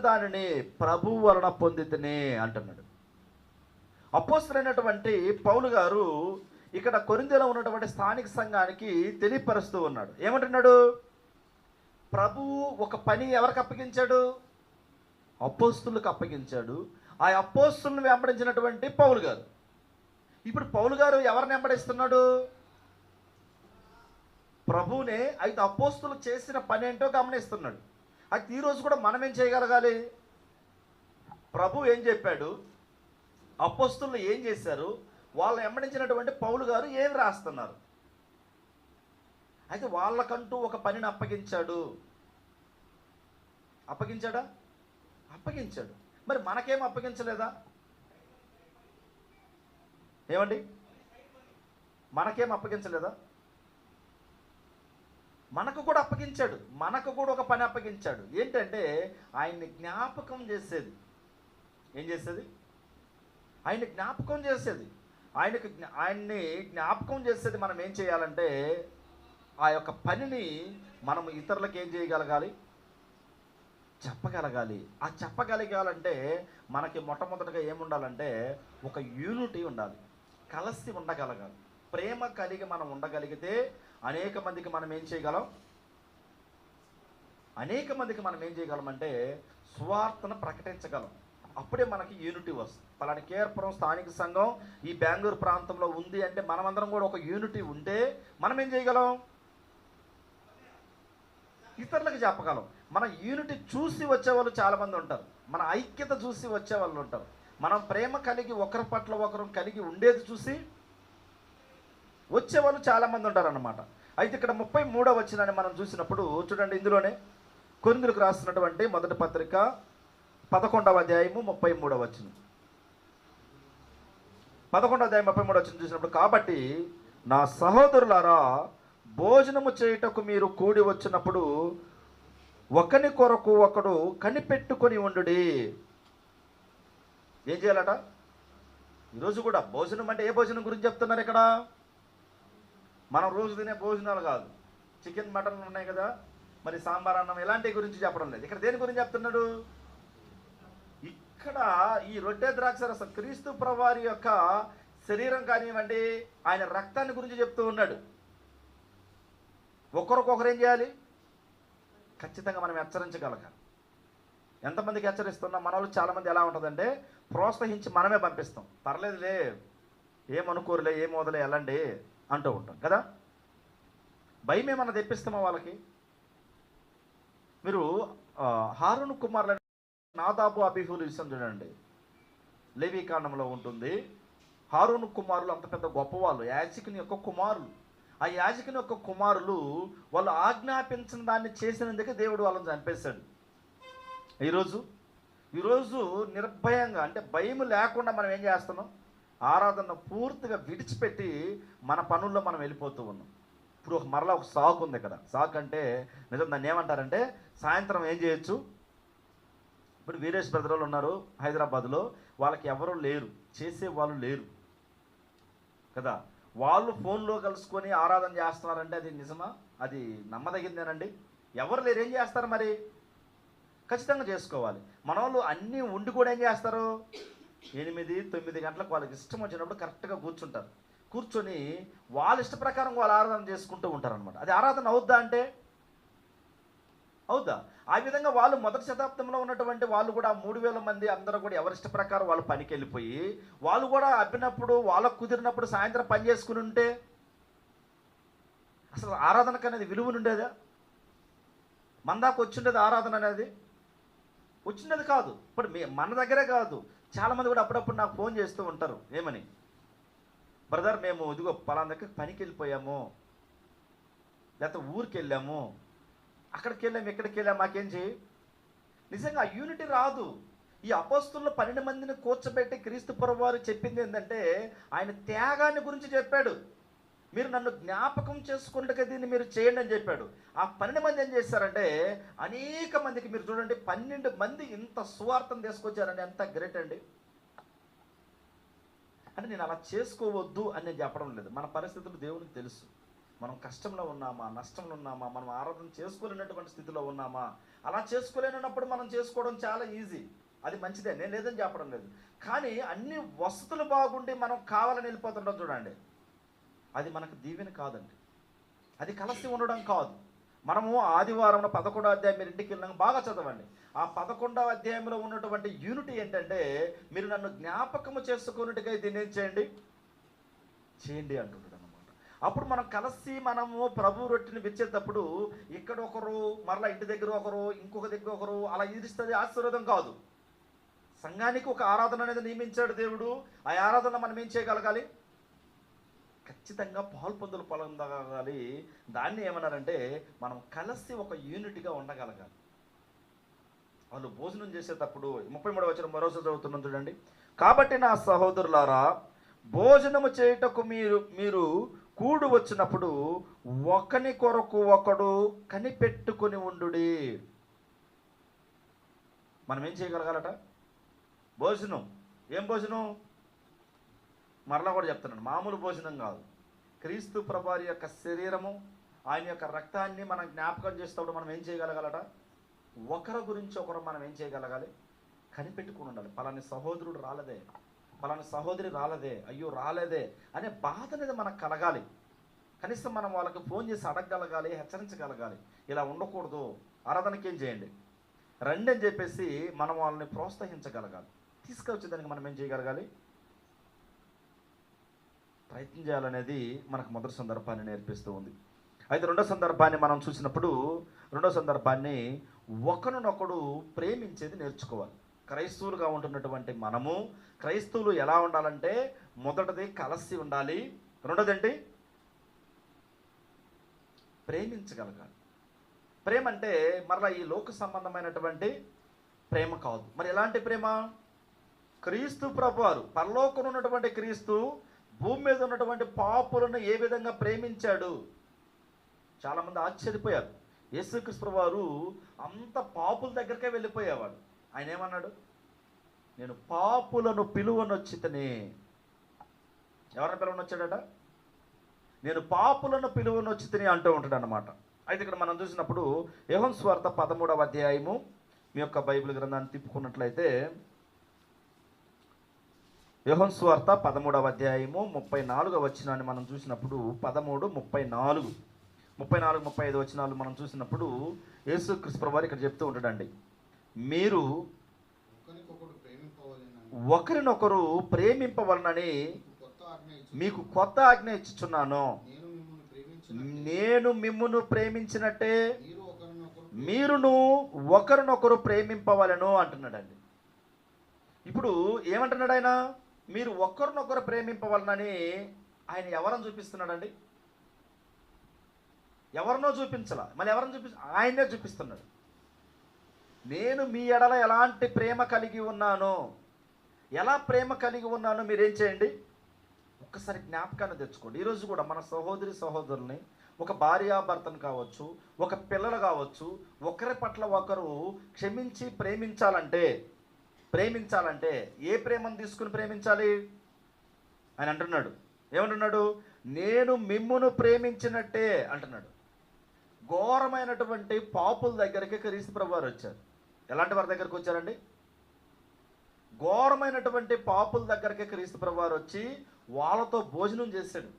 [SPEAKER 1] దానిని ప్రభు వలన పొందితిని అంటున్నాడు. అపోస్తులైనటువంటి పౌలు గారు ఇక్కడ కొరింథీలో ఉన్నటువంటి స్థానిక సంఘానికి తెలియపరుస్తూ ఉన్నాడు. ఏమంటున్నాడు? ప్రభువు ఒక పని ఎవరికి అప్పగించాడు? అపోస్తులకు అప్పగించాడు. ఆ అపోస్తులను వెంబడించినటువంటి పౌలు గారు. ఇప్పుడు పౌలు గారు ఎవరిని వెంబడిస్తున్నాడు? ప్రభువునే. అయితే అపోస్తులు చేసిన పని ఏంటో గమనిస్తున్నాడు. అయితే ఈరోజు కూడా మనం ఏం చేయగలగాలి? ప్రభు ఏం చెప్పాడు, అపోస్తులు ఏం చేశారు, వాళ్ళని వెంబడించినటువంటి పౌలు గారు ఏం రాస్తున్నారు. అయితే వాళ్ళకంటూ ఒక పనిని అప్పగించాడు. అప్పగించాడా? అప్పగించాడు. మరి మనకేం అప్పగించలేదా? ఏమండి, మనకేం అప్పగించలేదా? మనకు కూడా అప్పగించాడు. మనకు కూడా ఒక పని అప్పగించాడు. ఏంటంటే ఆయన్ని జ్ఞాపకం చేసేది. ఏం చేసేది? ఆయన్ని జ్ఞాపకం చేసేది. ఆయన్ని జ్ఞాపకం చేసేది. మనం ఏం చేయాలంటే ఆ యొక్క పనిని మనం ఇతరులకు ఏం చేయగలగాలి? చెప్పగలగాలి. ఆ చెప్పగలగాలంటే మనకి మొట్టమొదటిగా ఏముండాలంటే ఒక యూనిటీ ఉండాలి, కలిసి ఉండగలగాలి. ప్రేమ కలిగి మనం ఉండగలిగితే అనేక మందికి మనం ఏం చేయగలం? అనేక మందికి మనం ఏం చేయగలమంటే సువార్తను ప్రకటించగలం. అప్పుడే మనకి యూనిటీ వస్తుంది. పలానా కేఆర్పురం స్థానిక సంఘం ఈ బెంగళూరు ప్రాంతంలో ఉంది అంటే మనమందరం కూడా ఒక యూనిటీ ఉంటే మనం ఏం చేయగలం? ఇతరులకు చెప్పగలం. మన యూనిటీ చూసి వచ్చేవాళ్ళు చాలామంది ఉంటారు. మన ఐక్యత చూసి వచ్చేవాళ్ళు ఉంటారు. మనం ప్రేమ కలిగి ఒకరి పట్ల ఒకరు కలిగి ఉండేది చూసి వచ్చేవాళ్ళు చాలామంది ఉంటారు అన్నమాట. అయితే ఇక్కడ 33వ వచనాన్ని మనం చూసినప్పుడు చూడండి, ఇందులోనే కొరింథీయులకు రాస్తున్నటువంటి మొదటి పత్రిక 11వ అధ్యాయము 33వ వచనం. 11వ అధ్యాయం 33వ వచనం చూసినప్పుడు, కాబట్టి నా సహోదరులారా, భోజనము చేయుటకు మీరు కూడి వచ్చినప్పుడు ఒకని కొరకు ఒకడు కనిపెట్టుకొని ఉండుడి. ఏం చేయాలట? ఈరోజు కూడా భోజనం అంటే ఏ భోజనం గురించి చెప్తున్నారు ఇక్కడ? మనం రోజు తినే భోజనాలు కాదు. చికెన్ మటన్ ఉన్నాయి కదా, మరి సాంబార్ అన్నం ఇలాంటి గురించి చెప్పడం లేదు. ఇక్కడ దేని గురించి చెప్తున్నాడు? ఇక్కడ ఈ రొట్టె ద్రాక్ష రసం క్రీస్తు ప్రభువారి యొక్క శరీరం కానివ్వండి, ఆయన రక్తాన్ని గురించి చెప్తూ ఉన్నాడు. ఒకరికొకరు ఏం చేయాలి? ఖచ్చితంగా మనం హెచ్చరించగలగాలి. ఎంతమందికి హెచ్చరిస్తున్నాం? మన వాళ్ళు చాలామంది ఎలా ఉంటుందంటే ప్రోత్సహించి మనమే పంపిస్తాం. పర్లేదులే, ఏమనుకోరులే, ఏం వదలే, వెళ్ళండి అంటూ ఉంటాం కదా. భయం ఏమన్నా తెప్పిస్తామా వాళ్ళకి? మీరు హారూను కుమారుల నాదాబు అబీహుల విషయం చూడండి, లేవీ కాండంలో ఉంటుంది. హారూను కుమారులు అంత పెద్ద గొప్పవాళ్ళు, యాజకుని యొక్క కుమారులు. ఆ యాజకుని యొక్క కుమారులు వాళ్ళు ఆజ్ఞాపించిన దాన్ని చేసినందుకే దేవుడు వాళ్ళని చంపేశాడు. ఈరోజు నిర్భయంగా, అంటే భయం లేకుండా మనం ఏం చేస్తున్నాం? ఆరాధన పూర్తిగా విడిచిపెట్టి మన పనుల్లో మనం వెళ్ళిపోతూ ఉన్నాం. ఇప్పుడు మరలా ఒక సాకు ఉంది ఇక్కడ. సాకు అంటే నిజం దాన్ని ఏమంటారంటే, సాయంత్రం ఏం చేయొచ్చు? ఇప్పుడు వీరేష్ బ్రదర్లు ఉన్నారు హైదరాబాద్లో, వాళ్ళకి ఎవరు లేరు, చేసే వాళ్ళు లేరు కదా. వాళ్ళు ఫోన్లో కలుసుకొని ఆరాధన చేస్తున్నారంటే అది నిజమా? అది నమ్మదగిందేనండి? ఎవరు లేరు, ఏం చేస్తారు మరి? ఖచ్చితంగా చేసుకోవాలి. మన వాళ్ళు అన్నీ ఉండి కూడా ఏం చేస్తారు? 8-9 గంటలకు వాళ్ళకి ఇష్టం వచ్చినప్పుడు కరెక్ట్గా కూర్చుంటారు. కూర్చొని వాళ్ళ ఇష్ట ప్రకారం వాళ్ళు ఆరాధన చేసుకుంటూ ఉంటారు అనమాట. అది ఆరాధన అవుద్దా అంటే? అవుద్దా? ఆ విధంగా వాళ్ళు మొదటి శతాబ్దంలో ఉన్నటువంటి వాళ్ళు కూడా 3000 మంది అందరూ కూడా ఎవరిష్ట ప్రకారం వాళ్ళు పనికి వెళ్ళిపోయి వాళ్ళు కూడా అబ్బినప్పుడు, వాళ్ళకు కుదిరినప్పుడు సాయంత్రం పని చేసుకుని ఉంటే అసలు ఆరాధనకు అనేది విలువ ఉండేదా? మన దాకా వచ్చిండేది ఆరాధన అనేది? వచ్చిండేది కాదు. ఇప్పుడు మన దగ్గరే కాదు, చాలామంది కూడా అప్పుడప్పుడు నాకు ఫోన్ చేస్తూ ఉంటారు. ఏమని? బ్రదర్, మేము ఇదిగో పలానా దగ్గర పనికి వెళ్ళిపోయాము, లేకపోతే ఊరికి వెళ్ళాము, అక్కడికి వెళ్ళాము, ఇక్కడికి వెళ్ళాము, మాకేం చేయి? నిజంగా ఆ యూనిటీ రాదు. ఈ అపోస్తుల్లో 12 మందిని కూర్చోబెట్టి క్రీస్తు ప్రభువారు చెప్పింది ఏంటంటే ఆయన త్యాగాన్ని గురించి చెప్పాడు. మీరు నన్ను జ్ఞాపకం చేసుకున్నట్టుగా దీన్ని మీరు చేయండి అని చెప్పాడు. ఆ 12 మంది ఏం చేశారంటే అనేక మందికి, మీరు చూడండి 12 మంది ఇంత సువార్తను తీసుకొచ్చారండి. ఎంత గ్రేట్ అండి. అంటే నేను అలా చేసుకోవద్దు అని నేను చెప్పడం లేదు. మన పరిస్థితులు దేవునికి తెలుసు. మనం కష్టంలో ఉన్నామా, నష్టంలో ఉన్నామా, మనం ఆరాధన చేసుకోలేనటువంటి స్థితిలో ఉన్నామా? అలా చేసుకోలేనప్పుడు మనం చేసుకోవడం చాలా ఈజీ, అది మంచిదే, నేను లేదని చెప్పడం లేదు. కానీ అన్ని వసతులు బాగుండి మనం కావాలని వెళ్ళిపోతుంటాం చూడండి, అది మనకు దీవెన కాదండి. అది కలిసి ఉండడం కాదు. మనము ఆదివారం 11వ అధ్యాయం మీరు ఇంటికి వెళ్ళినాక బాగా చదవండి. ఆ 11వ అధ్యాయంలో ఉన్నటువంటి యూనిటీ ఏంటంటే, మీరు నన్ను జ్ఞాపకము చేసుకున్నట్టుగా దీన్ని ఏం చేయండి అంటున్నాడు అనమాట. అప్పుడు మనం కలిసి మనము ప్రభు రొట్టెని విచ్చేటప్పుడు ఇక్కడ ఒకరు, మరలా ఇంటి దగ్గర ఒకరు, ఇంకొక దగ్గర ఒకరు, అలా ఇదిస్తుంది ఆశీర్వాదం కాదు. సంఘానికి ఒక ఆరాధన అనేది నియమించాడు దేవుడు. ఆ ఆరాధన మనం ఏం చేయగలగాలి? ఖచ్చితంగా పొందగలగాలి. దాన్ని ఏమన్నారంటే, మనం కలిసి ఒక యూనిట్గా ఉండగలగాలి. వాళ్ళు భోజనం చేసేటప్పుడు 33వ వచనం మరోసారి చదువుతున్నాం చూడండి. కాబట్టి నా సహోదరులారా, భోజనము చేయుటకు మీరు కూడు వచ్చినప్పుడు ఒకని కొరకు ఒకడు కనిపెట్టుకుని ఉండుడి. మనం ఏం చేయగలగాలట? భోజనం. ఏం భోజనం? మరలా కూడా చెప్తున్నాను, మామూలు భోజనం కాదు. క్రీస్తు ప్రభువారి యొక్క శరీరము, ఆయన యొక్క రక్తాన్ని మనం జ్ఞాపకం చేసేటప్పుడు మనం ఏం చేయగలగాలట? ఒకరి గురించి ఒకరు మనం ఏం చేయగలగాలి? కనిపెట్టుకుని ఉండాలి. పలాని సహోదరుడు రాలేదే, పలాని సహోదరి రాలేదే, అయ్యో రాలేదే అనే బాధ అనేది మనకు కలగాలి. కనీసం మనం వాళ్ళకి ఫోన్ చేసి అడగగలగాలి, హెచ్చరించగలగాలి. ఇలా ఉండకూడదు, ఆరాధనకి ఏం చేయండి, రండి అని చెప్పేసి మనం వాళ్ళని ప్రోత్సహించగలగాలి. తీసుకొచ్చేదానికి మనం ఏం చేయగలగాలి? ప్రయత్నం చేయాలనేది మనకు మొదటి సందర్భాన్ని నేర్పిస్తూ ఉంది. అయితే రెండో సందర్భాన్ని మనం చూసినప్పుడు, రెండో సందర్భాన్ని ఒకరినొకడు ప్రేమించేది నేర్చుకోవాలి. క్రైస్తవులుగా ఉంటున్నటువంటి మనము, క్రైస్తవులు ఎలా ఉండాలంటే, మొదటిది కలిసి ఉండాలి, రెండోదేంటి? ప్రేమించగలగాలి. ప్రేమ అంటే మరలా ఈ లోక సంబంధమైనటువంటి ప్రేమ కాదు. మరి ఎలాంటి ప్రేమ? క్రీస్తు ప్రభువారు, పరలోకంలో ఉన్నటువంటి క్రీస్తు భూమి మీద ఉన్నటువంటి పాపులను ఏ విధంగా ప్రేమించాడు. చాలామంది ఆశ్చర్యపోయారు. యేసుక్రీస్తు ప్రభువారు అంత పాపుల దగ్గరకే వెళ్ళిపోయేవాడు. ఆయన ఏమన్నాడు? నేను పాపులను పిలువనొచ్చితనే. ఎవరిని పిలువనొచ్చాడట? నేను పాపులను పిలువనొచ్చితని అంటూ ఉంటాడు అనమాట. అయితే ఇక్కడ మనం చూసినప్పుడు యోహాను సువార్త 13వ అధ్యాయము, మీ యొక్క బైబిల్ గ్రంథాన్ని తిప్పుకున్నట్లయితే, యోహాను సువార్త 13వ అధ్యాయము 34వ వచనాన్ని మనం చూసినప్పుడు, 13, 34, 35 వచనాలు మనం చూసినప్పుడు యేసుక్రీస్తు ప్రభువారు ఇక్కడ చెప్తూ ఉంటాడండి, మీరు ఒకరినొకరు ప్రేమింపవలనని మీకు కొత్త ఆజ్ఞ ఇచ్చుచున్నాను. నేను మిమ్మును ప్రేమించినట్టే మీరును ఒకరినొకరు ప్రేమింపవలను అంటున్నాడండి. ఇప్పుడు ఏమంటున్నాడు ఆయన? మీరు ఒకరినొకరు ప్రేమింపవలనని ఆయన ఎవరని చూపిస్తున్నాడండి? ఎవరినో చూపించాల, మళ్ళీ ఎవరిని ఆయనే చూపిస్తున్నాడు. నేను మీ ఎడల ఎలాంటి ప్రేమ కలిగి ఉన్నానో, ఎలా ప్రేమ కలిగి ఉన్నానో మీరేం చేయండి? ఒక్కసారి జ్ఞాపకాన్ని తెచ్చుకోండి. ఈరోజు కూడా మన సహోదరుల్ని, ఒక భార్యాభర్తను కావచ్చు, ఒక పిల్లలు కావచ్చు, ఒకరి పట్ల ఒకరు క్షమించి ప్రేమించాలంటే ఏ ప్రేమను తీసుకుని ప్రేమించాలి? ఆయన అంటున్నాడు, ఏమంటున్నాడు? నేను మిమ్మును ప్రేమించినట్టే అంటున్నాడు. ఘోరమైనటువంటి పాపుల దగ్గరికి క్రీస్తు ప్రభువారు వచ్చారు. ఎలాంటి వారి దగ్గరికి వచ్చారండి? ఘోరమైనటువంటి పాపుల దగ్గరికి క్రీస్తు ప్రభువారు వచ్చి వాళ్ళతో భోజనం చేశాడు,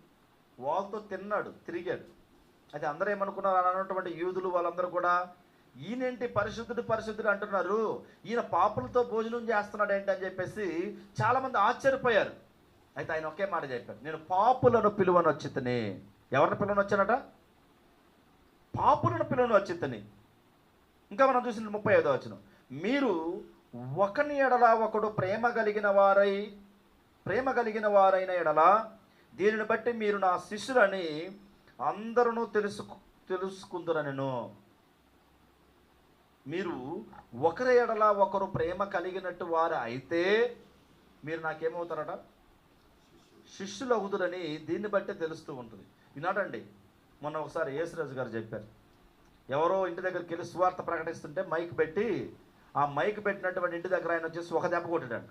[SPEAKER 1] వాళ్ళతో తిన్నాడు, తిరిగాడు. అయితే అందరూ ఏమనుకున్నారు? అన్నటువంటి యూదులు వాళ్ళందరూ కూడా, ఈయనేంటి పరిశుద్ధుడు అంటున్నారు, ఈయన పాపులతో భోజనం చేస్తున్నాడు ఏంటి అని చెప్పేసి చాలామంది ఆశ్చర్యపోయారు. అయితే ఆయన ఒకే మాట చెప్పారు, నేను పాపులను పిలువని వచ్చితని. ఎవరిని పిలువని వచ్చానట? పాపులను పిలువని వచ్చితని. ఇంకా మనం చూసిన 35వ వచనం, మీరు ఒకని ఎడల ఒకడు ప్రేమ కలిగిన వారైన ఎడల దీనిని బట్టి మీరు నా శిష్యులని అందరూ తెలుసుకుందురనెను. మీరు ఒకరి ఎడల ఒకరు ప్రేమ కలిగినట్టు వారు అయితే మీరు నాకేమవుతారట? శిష్యులు అవుతురని దీన్ని బట్టే తెలుస్తూ ఉంటుంది. వినాడండి, మొన్న ఒకసారి యేసురాజు గారు చెప్పారు, ఎవరో ఇంటి దగ్గరికి వెళ్ళి సువార్త ప్రకటిస్తుంటే మైక్ పెట్టి, ఆ మైక్ పెట్టినటువంటి ఇంటి దగ్గర ఆయన వచ్చేసి ఒక దెబ్బ కొట్టాడంట.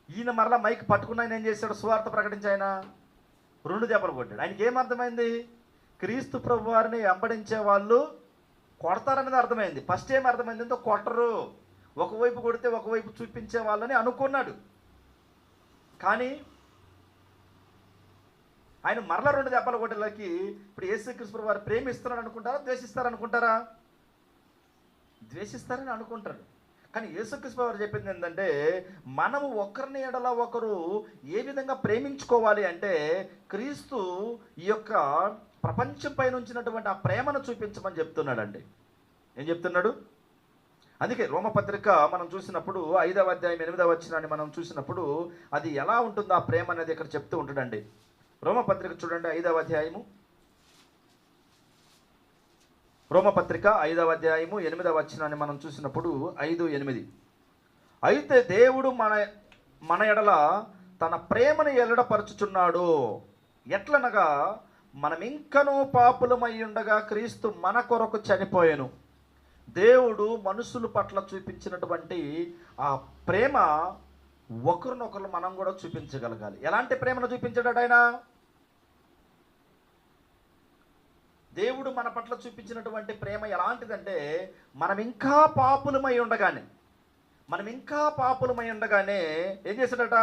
[SPEAKER 1] ఈయన మరలా మైక్ పట్టుకున్న ఆయన ఏం చేశాడు? సువార్త ప్రకటించి ఆయన 2 దెబ్బలు కొట్టాడు. ఆయనకి ఏమర్థమైంది? క్రీస్తు ప్రభు వారిని వెంబడించే వాళ్ళు కొడతారనేది అర్థమైంది. ఫస్ట్ ఏం అర్థమైంది అంటే కొట్టరు, ఒకవైపు కొడితే ఒకవైపు చూపించే వాళ్ళని అనుకున్నాడు. కానీ ఆయన మరలా 2 దెబ్బలు కొట్టేలకి ఇప్పుడు యేసుక్రీస్తు వారు ప్రేమిస్తున్నాడు అనుకుంటారా, ద్వేషిస్తారనుకుంటారా? ద్వేషిస్తారని అనుకుంటారు. కానీ యేసుక్రీస్తు వారు చెప్పింది ఏంటంటే, మనము ఒకరిని ఎడల ఒకరు ఏ విధంగా ప్రేమించుకోవాలి అంటే, క్రీస్తు ఈ యొక్క ప్రపంచం పైన ఉంచినటువంటి ఆ ప్రేమను చూపించమని చెప్తున్నాడండి. ఏం చెప్తున్నాడు? అందుకే రోమపత్రిక మనం చూసినప్పుడు 5వ అధ్యాయం 8వ వచనాన్ని మనం చూసినప్పుడు అది ఎలా ఉంటుందో ఆ ప్రేమ అనేది ఇక్కడ చెప్తూ ఉంటాడండి. రోమపత్రిక చూడండి, 5వ అధ్యాయము, రోమపత్రిక 5వ అధ్యాయము 8వ వచనాన్ని మనం చూసినప్పుడు 5:8, అయితే దేవుడు మన ఎడల తన ప్రేమను ఎల్లడపరుచుచున్నాడు, ఎట్లనగా మనం ఇంకనూ పాపులమై ఉండగా క్రీస్తు మన కొరకు చనిపోయెను. దేవుడు మనుషుల పట్ల చూపించినటువంటి ఆ ప్రేమ ఒకరినొకరు మనం కూడా చూపించగలగాలి. ఎలాంటి ప్రేమను చూపించాడు ఆయన? దేవుడు మన పట్ల చూపించినటువంటి ప్రేమ ఎలాంటిదంటే, మనం ఇంకా పాపులమై ఉండగానే ఏం చేశాడట?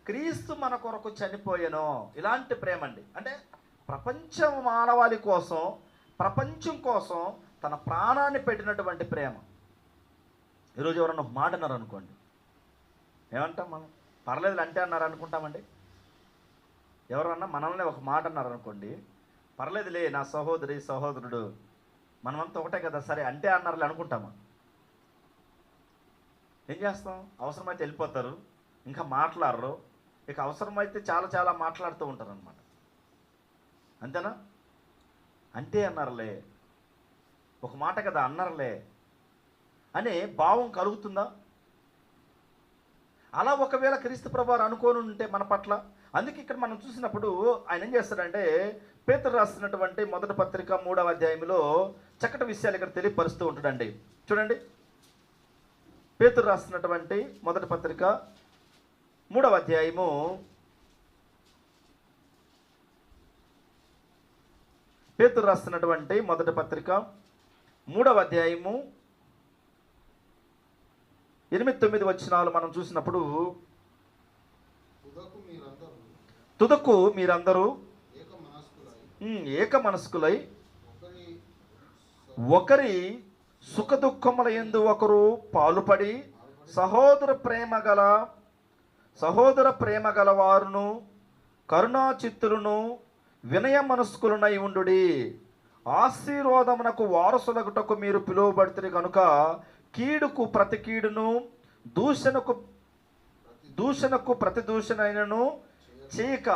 [SPEAKER 1] క్రీస్తు మన కొరకు చనిపోయెను. ఇలాంటి ప్రేమ అండి. అంటే ప్రపంచం మానవాళి కోసం, ప్రపంచం కోసం తన ప్రాణాన్ని పెట్టినటువంటి ప్రేమ. ఈరోజు ఎవరన్నా ఒక మాట అన్నారు అనుకోండి, ఏమంటాం మనం? పర్లేదు అంటే అన్నారు అనుకుంటామండి. ఎవరన్నా మనల్ని ఒక మాట అన్నారు అనుకోండి, పర్లేదులే నా సహోదరి సహోదరుడు మనమంతా ఒకటే కదా, సరే అంటే అన్నారులే అనుకుంటామా? ఏం చేస్తాం? అవసరమైతే వెళ్ళిపోతారు, ఇంకా మాట్లాడరు, ఇక అవసరమైతే చాలా చాలా మాట్లాడుతూ ఉంటారు అనమాట. అంతేనా? అంటే అన్నారులే, ఒక మాట కదా అన్నారులే అనే భావం కలుగుతుందా? అలా ఒకవేళ క్రీస్తు ప్రభువారు అనుకోని ఉంటే మన పట్ల, అందుకే ఇక్కడ మనం చూసినప్పుడు ఆయన ఏం చేస్తాడంటే, పేతురు రాస్తున్నటువంటి మొదటి పత్రిక 3వ అధ్యాయంలో చక్కటి విషయాలు ఇక్కడ తెలియపరుస్తూ ఉంటాడండి. చూడండి, పేతురు రాస్తున్నటువంటి మొదటి పత్రిక 3వ అధ్యాయము 3వ అధ్యాయము 8-9 వచనాలు మనం చూసినప్పుడు, తుదకు మీరందరూ ఏక మనస్కులై ఒకరి సుఖ దుఃఖముల యందు ఒకరు పాలుపడి సహోదర ప్రేమ గల వారును కరుణాచిత్తులను వినయ మనస్కులనై ఉండుడి. ఆశీర్వాదమునకు వారసులగుటకు మీరు పిలువబడితే కనుక కీడుకు ప్రతి కీడును, దూషణకు ప్రతి దూషణైనను చేయక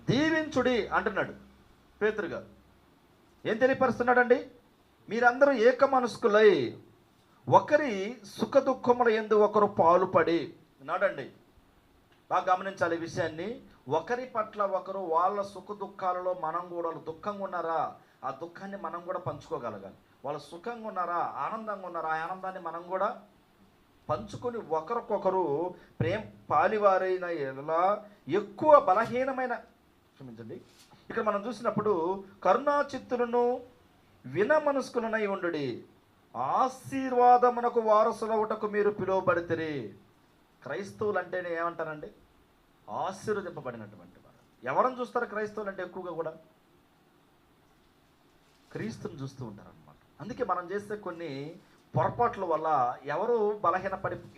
[SPEAKER 1] దీవించుడి అంటున్నాడు పేతురు గారు. ఏం తెలియపరుస్తున్నాడండి? మీరందరూ ఏక మనస్కులై ఒకరి సుఖ దుఃఖముల యందు ఒకరు పాలుపడి అన్నాడండి. బాగా గమనించాలి ఈ విషయాన్ని. ఒకరి పట్ల ఒకరు వాళ్ళ సుఖ దుఃఖాలలో మనం కూడా, వాళ్ళు దుఃఖంగా ఉన్నారా, ఆ దుఃఖాన్ని మనం కూడా పంచుకోగలగాలి. వాళ్ళు సుఖంగా ఉన్నారా, ఆనందంగా ఉన్నారా, ఆ ఆనందాన్ని మనం కూడా పంచుకొని ఒకరికొకరు పాలివారైన ఎలా ఎక్కువ బలహీనమైన, క్షమించండి, ఇక్కడ మనం చూసినప్పుడు కరుణాచిత్తులను విన మనస్కులనై ఉండుడి. ఆశీర్వాదమునకు వారసులవుటకు మీరు పిలువబడితే. క్రైస్తవులు అంటేనే ఏమంటారండి? ఆశీర్వదింపబడినటువంటి వారు. ఎవరిని చూస్తారు క్రైస్తవులు అంటే? ఎక్కువగా కూడా క్రీస్తుని చూస్తూ ఉంటారు అనమాట. అందుకే మనం చేసే కొన్ని పొరపాట్ల వల్ల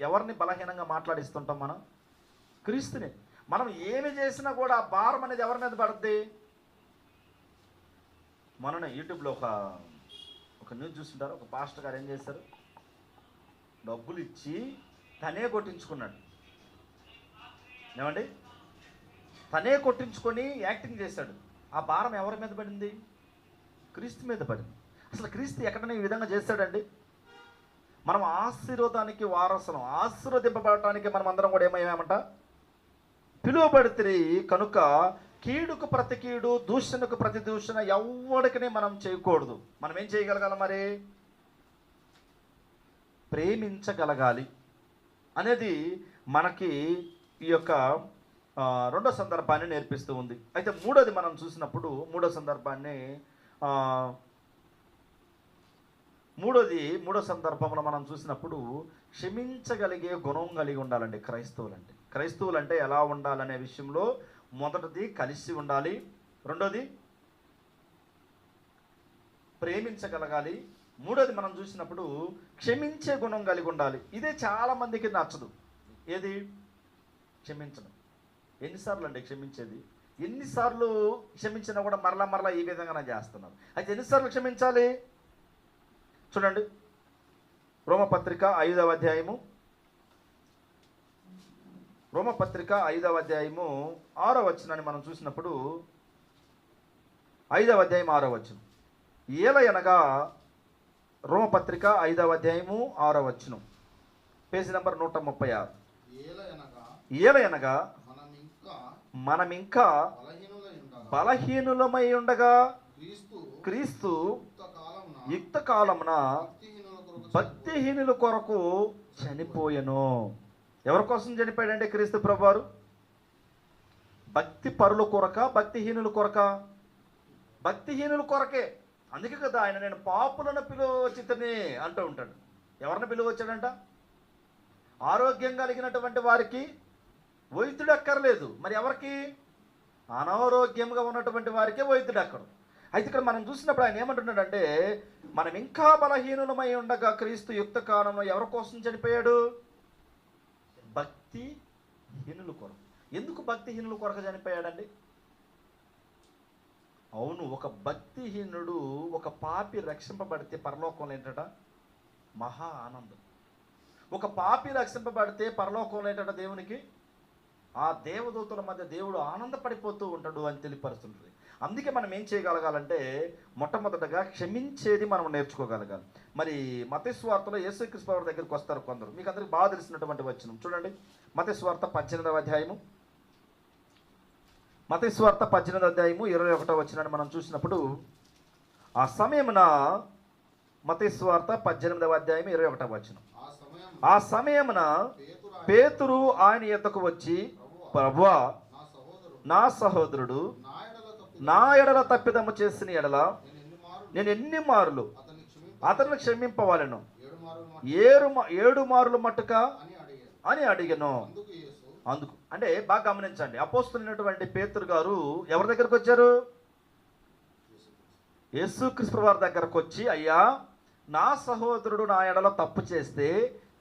[SPEAKER 1] ఎవరిని బలహీనంగా మాట్లాడిస్తుంటాం? మనం క్రీస్తుని. మనం ఏమి చేసినా కూడా ఆ భారం అనేది ఎవరి మీద పడుద్ది? మొన్న యూట్యూబ్లో ఒక న్యూస్ చూస్తుంటారు. ఒక పాస్టర్ గారు ఏం చేశారు? డబ్బులు ఇచ్చి తనే కొట్టించుకున్నాడు. ఏమండి? తనే కొట్టించుకొని యాక్టింగ్ చేశాడు. ఆ భారం ఎవరి మీద పడింది? క్రీస్తు మీద పడింది. అసలు క్రీస్తు ఎక్కడైనా ఈ విధంగా చేశాడండి? మనం ఆశీర్వాదానికి వారసులం, ఆశీర్వదింపబడటానికి మనం అందరం కూడా ఏమయ్యామంట? పిలువబడితే కనుక కీడుకు ప్రతి కీడు, దూషణకు ప్రతి దూషణ ఎవరికనే మనం చేయకూడదు. మనం ఏం చేయగలగాలి మరి? ప్రేమించగలగాలి అనేది మనకి ఈ యొక్క రెండో సందర్భాన్ని నేర్పిస్తూ ఉంది. అయితే మూడోది మనం చూసినప్పుడు, మూడో సందర్భంలో మనం చూసినప్పుడు క్షమించగలిగే గుణం కలిగి ఉండాలండి క్రైస్తవులు అంటే ఎలా ఉండాలనే విషయంలో మొదటిది కలిసి ఉండాలి, రెండోది ప్రేమించగలగాలి, మూడోది మనం చూసినప్పుడు క్షమించే గుణం కలిగి ఉండాలి. ఇదే చాలామందికి నచ్చదు. ఏది? క్షమించడం. ఎన్నిసార్లు అండి క్షమించేది? ఎన్నిసార్లు క్షమించినా కూడా మరలా ఈ విధంగానే చేస్తున్నారు. అయితే ఎన్నిసార్లు క్షమించాలి? చూడండి, రోమపత్రిక 5వ అధ్యాయము, రోమపత్రిక 5వ అధ్యాయము 6వ వచనాన్ని మనం చూసినప్పుడు, 5వ అధ్యాయం 6వ వచనం, ఏలయనగా, రోమపత్రిక 5వ అధ్యాయము 6వ వచనం, పేజీ నంబర్ 136. ఏలయనగా మనమింకా బలహీనులమై ఉండగా క్రీస్తు యుక్త కాలమున భక్తిహీనుల కొరకు చనిపోయెను. ఎవరి కోసం చనిపోయాడంటే క్రీస్తు ప్రభువారు? భక్తి పరుల కొరక, భక్తిహీనుల కొరక? భక్తిహీనుల కొరకే. అందుకే కదా ఆయన నేను పాపులను పిలువచ్చితని అంటూ ఉంటాడు. ఎవరిని పిలువచ్చాడంట? ఆరోగ్యం కలిగినటువంటి వారికి వైద్యుడు అక్కర్లేదు. మరి ఎవరికి? అనారోగ్యంగా ఉన్నటువంటి వారికే వైద్యుడు అక్కడు. అయితే ఇక్కడ మనం చూసినప్పుడు ఆయన ఏమంటున్నాడంటే, మనం ఇంకా బలహీనులమై ఉండగా క్రీస్తు యుక్త కాలంలో ఎవరి కోసం చనిపోయాడు? భక్తిహీనుల కొరకు. ఎందుకు భక్తిహీనుల కొరకు చనిపోయాడండి? అవును, ఒక భక్తిహీనుడు, ఒక పాపి రక్షింపబడితే పరలోకంలో ఏంటట? మహా ఆనందం. ఒక పాపి రక్షింపబడితే పరలోకంలో ఏంటట? దేవునికి, ఆ దేవదూతల మధ్య దేవుడు ఆనందపడిపోతూ ఉంటాడు అని తెలియపరుస్తుంటుంది. అందుకే మనం ఏం చేయగలగాలంటే, మొట్టమొదటగా క్షమించేది మనం నేర్చుకోగలగాలి. మరి మత్తయి సువార్తలో యేసుక్రీస్తు వారి దగ్గరికి వస్తారు కొందరు. మీకు అందరికి బాగా తెలిసినటువంటి వచనం చూడండి, మత్తయి సువార్త 18వ అధ్యాయము, మత్తయి సువార్త 18వ అధ్యాయము 21వ వచనాన్ని మనం చూసినప్పుడు, ఆ సమయమున, మత్తయి సువార్త 18వ అధ్యాయం 21వ వచనం, ఆ సమయమున పేతురు ఆయన యొద్దకు వచ్చి, ప్రభువా, నా సహోదరుడు నా ఎడల తప్పిదము చేసిన ఎడల నేను ఎన్ని మార్లు అతన్ని క్షమింపవాలను? 7 మార్లు మట్టుక అని అడిగాను. అందుకు అంటే బాగా గమనించండి, అపోస్తలుడైనటువంటి పేతురు గారు ఎవరి దగ్గరకు వచ్చారు? యేసుక్రీస్తు వారి దగ్గరకు వచ్చి, అయ్యా, నా సహోదరుడు నా ఎడల తప్పు చేస్తే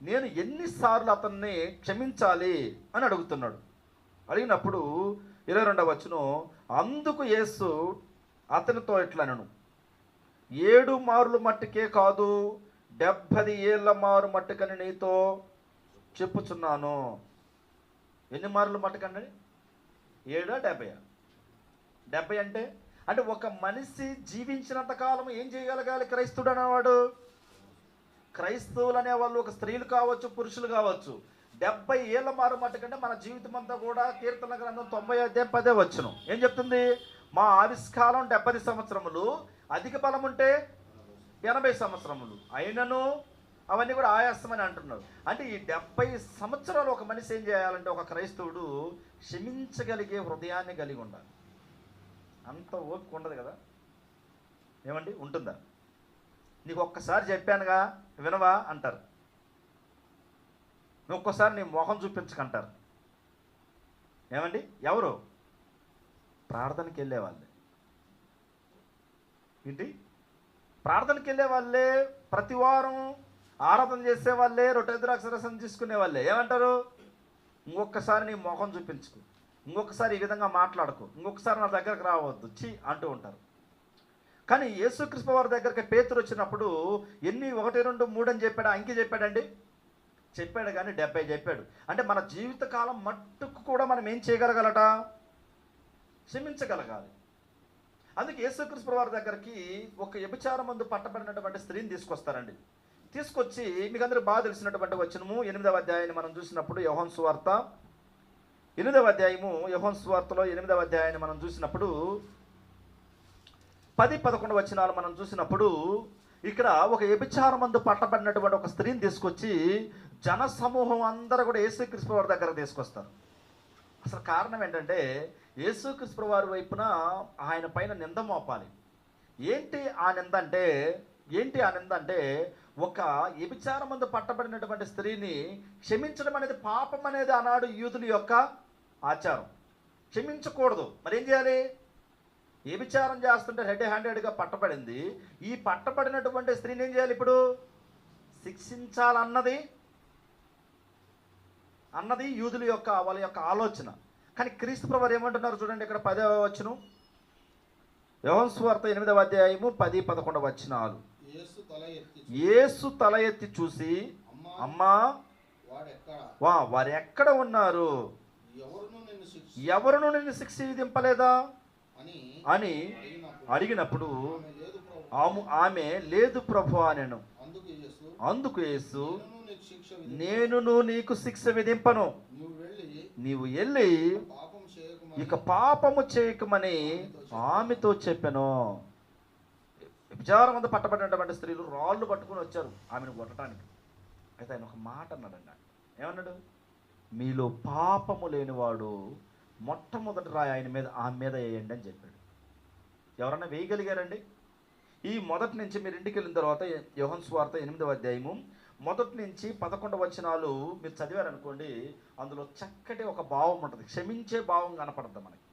[SPEAKER 1] నేను ఎన్నిసార్లు అతన్ని క్షమించాలి అని అడుగుతున్నాడు. అడిగినప్పుడు 22వ వచనం, అందుకు యేసు అతనితో ఇట్లనెను, 7 మార్లు మట్టుకే కాదు, 70 ఏళ్ల మారు మట్టుకని నీతో చెప్పుచున్నాను. ఎన్ని మార్లు మట్టుకండి? 7 70? 70 అంటే ఒక మనిషి జీవించినంత కాలం ఏం చేయగలగాలి క్రైస్తవుడు అనేవాడు? క్రైస్తవులు అనేవాళ్ళు ఒక స్త్రీలు కావచ్చు, పురుషులు కావచ్చు, 70 ఏళ్ల మారు మట్టుకంటే మన జీవితం అంతా కూడా కీర్తన గ్రంథం 90వ అధ్యాయం 10వ వచనం ఏం చెప్తుంది? మా ఆయుష్కాలం 70 సంవత్సరములు, అధిక బలం ఉంటే 80 సంవత్సరములు, అయినను అవన్నీ కూడా ఆయాసమని అంటున్నారు. అంటే ఈ 70 సంవత్సరాలు ఒక మనిషి ఏం చేయాలంటే, ఒక క్రైస్తవుడు క్షమించగలిగే హృదయాన్ని కలిగి ఉండాలి. అంత ఓపిక ఉండదు కదా? ఏమండి, ఉంటుందా? నీకు ఒక్కసారి చెప్పానుగా వినవా అంటారు. నువ్వు ఒక్కసారి నీ మొహం చూపించకంటారు. ఏమండి? ఎవరు? ప్రార్థనకి వెళ్ళే వాళ్ళే. ఏంటి? ప్రార్థనకి వెళ్ళే వాళ్ళే, ప్రతి వారం ఆరాధన చేసే వాళ్ళే, రొట్టె ద్రాక్షరసం తీసుకునే వాళ్ళే ఏమంటారు? ఇంకొకసారి నీ మొహం చూపించుకు, ఇంకొకసారి ఈ విధంగా మాట్లాడుకో, ఇంకొకసారి నా దగ్గరకు రావద్దు చి అంటూ ఉంటారు. కానీ యేసుక్రీస్తు వారి దగ్గరికి పేతురు వచ్చినప్పుడు ఎన్ని 1 2 3 అని చెప్పాడు? అంకి చెప్పాడండి? చెప్పాడు, కానీ 70 చెప్పాడు. అంటే మన జీవితకాలం మట్టుకు కూడా మనం ఏం చేయగలగలట? క్షమించగలగాలి. అందుకే యేసుక్రీస్తు వారి దగ్గరికి ఒక వ్యభిచారం మందు పట్టబడినటువంటి స్త్రీని తీసుకొస్తారండి. తీసుకొచ్చి మీకు అందరూ బాగా తెలిసినటువంటి వచనము 8వ అధ్యాయాన్ని మనం చూసినప్పుడు, యోహాను సువార్త 8వ అధ్యాయము, యోహాను సువార్తలో 8వ అధ్యాయాన్ని మనం చూసినప్పుడు 10, 11 వచనాలు మనం చూసినప్పుడు, ఇక్కడ ఒక వ్యభిచారం మందు పట్టబడినటువంటి ఒక స్త్రీని తీసుకొచ్చి జన సమూహం అందరూ కూడా యేసుక్రీస్తు వారి దగ్గరకు తీసుకొస్తారు. అసలు కారణం ఏంటంటే, యేసుక్రీస్తు వారి వైపున ఆయన పైన నింద మోపాలి. ఏంటి ఆ నింద అంటే, ఒక వ్యభిచారం మందు పట్టబడినటువంటి స్త్రీని క్షమించడం అనేది పాపం అనేది ఆనాడు యూదుల యొక్క ఆచారం. క్షమించకూడదు. మరి ఏం చేయాలి? ఏ విచారం చేస్తుంటే రెడ్ హ్యాండెడ్గా పట్టబడింది. ఈ పట్టబడినటువంటి స్త్రీని ఏం చేయాలి? ఇప్పుడు శిక్షించాలన్నది యూదుల యొక్క వాళ్ళ యొక్క ఆలోచన. కానీ క్రీస్తు ప్రభువు ఏమంటున్నారు చూడండి, ఇక్కడ 10వ వచనం, యోహాను సువార్త 8వ అధ్యాయము 10-11 వచనాలు. యేసు తల ఎత్తి చూసి, అమ్మా వారు ఎక్కడ ఉన్నారు? ఎవరును నిన్ను శిక్ష విధింపలేదా అని అడిగినప్పుడు ఆమె లేదు ప్రభువా నేను. అందుకు యేసు, నేను నీకు శిక్ష విధింపను, నీవు వెళ్ళి ఇక పాపము చేయకమని ఆమెతో చెప్పాను. విచారం అంతా పట్టబడినటువంటి స్త్రీలు రాళ్ళు పట్టుకుని వచ్చారు ఆమెను కొట్టడానికి. అయితే ఆయన ఒక మాట అన్నాడండి. ఏమన్నాడు? మీలో పాపము లేనివాడు మొట్టమొదటి రాయి ఆమె మీద వేయండి అని చెప్పాడు. ఎవరన్నా వేయగలిగారండి? ఈ మొదటి నుంచి మీరు ఇంటికి వెళ్ళిన తర్వాత యోహాను సువార్త 8వ అధ్యాయము మొదటి నుంచి 11 వచనాలు మీరు చదివారనుకోండి, అందులో చక్కటి ఒక భావం ఉంటుంది, క్షమించే భావం కనపడుతుంది మనకి.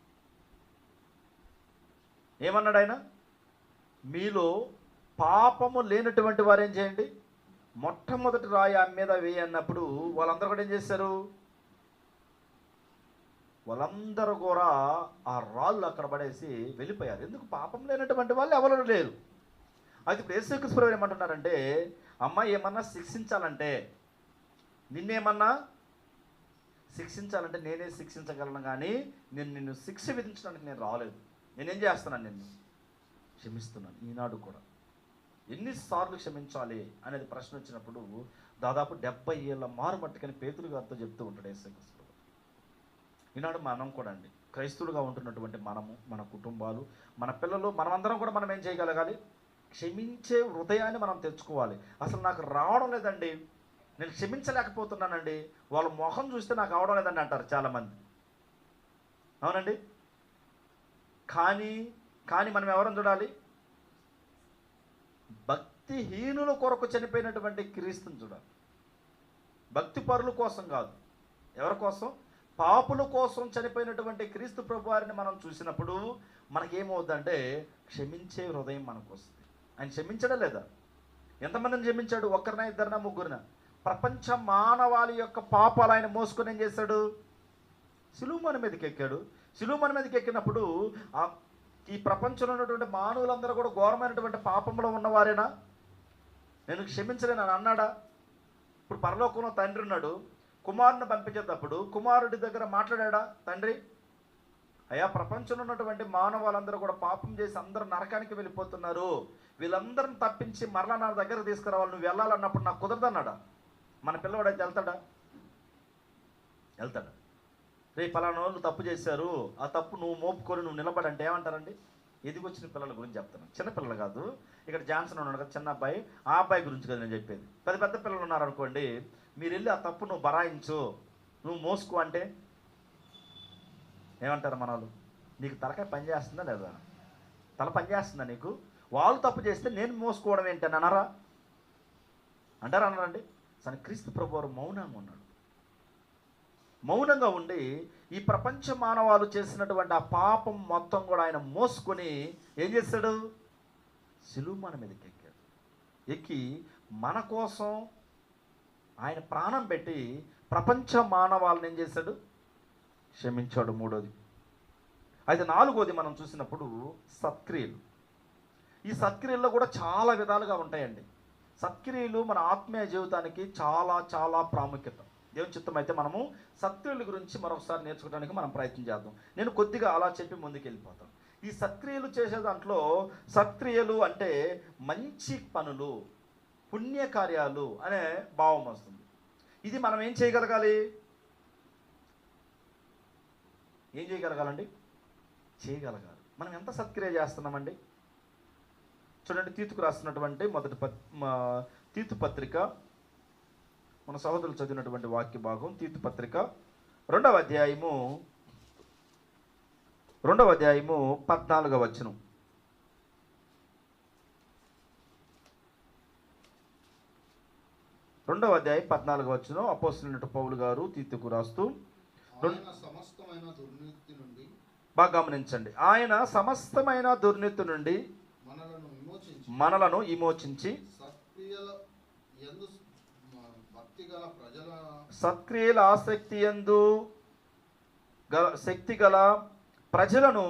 [SPEAKER 1] ఏమన్నాడు ఆయన? మీలో పాపము లేనటువంటి వారు ఏం చేయండి, మొట్టమొదటి రాయి ఆమె మీద వేయన్నప్పుడు వాళ్ళందరూ కూడా ఏం చేశారు? వాళ్ళందరూ కూడా ఆ రాళ్ళు అక్కడ పడేసి వెళ్ళిపోయారు. ఎందుకు? పాపం లేనటువంటి వాళ్ళు ఎవరు లేరు. అయితే ఇప్పుడు యేసుక్రీస్తు ప్రభువు ఏమంటున్నారంటే, అమ్మ ఏమన్నా శిక్షించాలంటే, నిన్నేమన్నా శిక్షించాలంటే నేనే శిక్షించగలను, కానీ నిన్ను శిక్ష విధించడానికి నేను రాలేదు. నేనేం చేస్తున్నాను? నిన్ను క్షమిస్తున్నాను. ఈనాడు కూడా ఎన్నిసార్లు క్షమించాలి అనేది ప్రశ్న వచ్చినప్పుడు దాదాపు 70 ఏళ్ళ మారుమట్టుకని పేతురు గారితో చెప్తూ ఉంటాడు యేసుక్రీస్తు. ఈనాడు మనం కూడా అండి, క్రైస్తవులుగా ఉంటున్నటువంటి మనము, మన కుటుంబాలు, మన పిల్లలు, మనమందరం కూడా మనం ఏం చేయగలగాలి? క్షమించే హృదయాన్ని మనం తెచ్చుకోవాలి. అసలు నాకు రావడం లేదండి, నేను క్షమించలేకపోతున్నానండి, వాళ్ళ మొహం చూస్తే నాకు అవడం లేదండి అంటారు చాలామంది. అవునండి. కానీ మనం ఎవరిని చూడాలి? భక్తిహీనుల కొరకు చనిపోయినటువంటి క్రీస్తుని చూడాలి. భక్తి పరుల కోసం కాదు. ఎవరి కోసం? పాపుల కోసం చనిపోయినటువంటి క్రీస్తు ప్రభు వారిని మనం చూసినప్పుడు మనకేమవుద్దంటే క్షమించే హృదయం మనకు వస్తుంది. ఆయన క్షమించడం లేదా? ఎంతమందిని క్షమించాడు? ఒక్కరినా, ఇద్దరినా, ముగ్గురినా? ప్రపంచ మానవాళి యొక్క పాపాలు ఆయన మోసుకొని ఏం చేశాడు? సిలువ మన మీదకి ఎక్కాడు. సిలువ మన మీదకి ఎక్కినప్పుడు ఈ ప్రపంచంలో ఉన్నటువంటి మానవులందరూ కూడా ఘోరమైనటువంటి పాపంలో ఉన్నవారేనా? నేను క్షమించలేనని అన్నాడా? ఇప్పుడు పరలోకంలో తండ్రి ఉన్నాడు, కుమారుని పంపించేటప్పుడు కుమారుడి దగ్గర మాట్లాడా తండ్రి? అయ్యా, ప్రపంచంలో ఉన్నటువంటి మానవాళ్ళందరూ కూడా పాపం చేసి అందరూ నరకానికి వెళ్ళిపోతున్నారు, వీళ్ళందరిని తప్పించి మరలా నా దగ్గర తీసుకురావాలి, నువ్వు వెళ్ళాలన్నప్పుడు నాకు కుదరదన్నాడా? మన పిల్లవాడైతే వెళ్తాడా? రే పలానా వాళ్ళు తప్పు చేశారు, ఆ తప్పు నువ్వు మోపుకొని నువ్వు నిలబడంటే ఏమంటారండి? ఎదిగొచ్చిన పిల్లల గురించి చెప్తాను, చిన్నపిల్లలు కాదు. ఇక్కడ జాన్సన్ ఉన్నాడు కదా, చిన్న అబ్బాయి, ఆ అబ్బాయి గురించి కదా నేను చెప్పేది. పెద్ద పిల్లలు ఉన్నారనుకోండి, మీరు వెళ్ళి ఆ తప్పు నువ్వు బరాయించు, నువ్వు మోసుకో అంటే ఏమంటారు మన వాళ్ళు? నీకు తలకాయ పని చేస్తుందా లేదా? తల పని చేస్తుందా నీకు? వాళ్ళు తప్పు చేస్తే నేను మోసుకోవడం ఏంటని అన్నారా? అన్నారండి. సరే, క్రీస్తు ప్రభు వారు మౌనంగా ఉన్నాడు. మౌనంగా ఉండి ఈ ప్రపంచ మానవాళు చేసినటువంటి ఆ పాపం మొత్తం కూడా ఆయన మోసుకొని ఏం చేశాడు? సిలువ మన మీదకి ఎక్కాడు. ఎక్కి మన కోసం ఆయన ప్రాణం పెట్టి ప్రపంచ మానవాళ్ళని ఏం చేశాడు? క్షమించాడు. మూడోది. అయితే నాలుగోది మనం చూసినప్పుడు సత్క్రియలు. ఈ సత్క్రియల్లో కూడా చాలా విధాలుగా ఉంటాయండి. సత్క్రియలు మన ఆత్మీయ జీవితానికి చాలా చాలా ప్రాముఖ్యత. దేవుని చిత్తం అయితే మనము సత్క్రియల గురించి మరొకసారి నేర్చుకోవడానికి మనం ప్రయత్నం చేద్దాం. నేను కొద్దిగా అలా చెప్పి ముందుకు వెళ్ళిపోతాను. ఈ సత్క్రియలు చేసే దాంట్లో సత్క్రియలు అంటే మంచి పనులు, పుణ్యకార్యాలు అనే భావం వస్తుంది. ఇది మనం ఏం చేయగలగాలి? ఏం చేయగలగాలండి? చేయగలగాలి. మనం ఎంత సత్క్రియ చేస్తున్నామండి? చూడండి, తీతుకు రాస్తున్నటువంటి తీతు పత్రిక, మన సహోదరులు చదివినటువంటి వాక్య భాగం, తీతు పత్రిక 2వ అధ్యాయము 14వ వచనం. రెండవ అధ్యాయం 14వ వచనం అపోస్తలుడైన పౌలు గారు తీతుకు రాస్తూ,
[SPEAKER 2] సమస్తమైన దుర్నీతి నుండి
[SPEAKER 1] బాగా గమనించండి. ఆయన సమస్తమైన దుర్నీతి నుండి మనలను విమోచించి సత్క్రియల ఆసక్తి యందు శక్తి గల ప్రజలను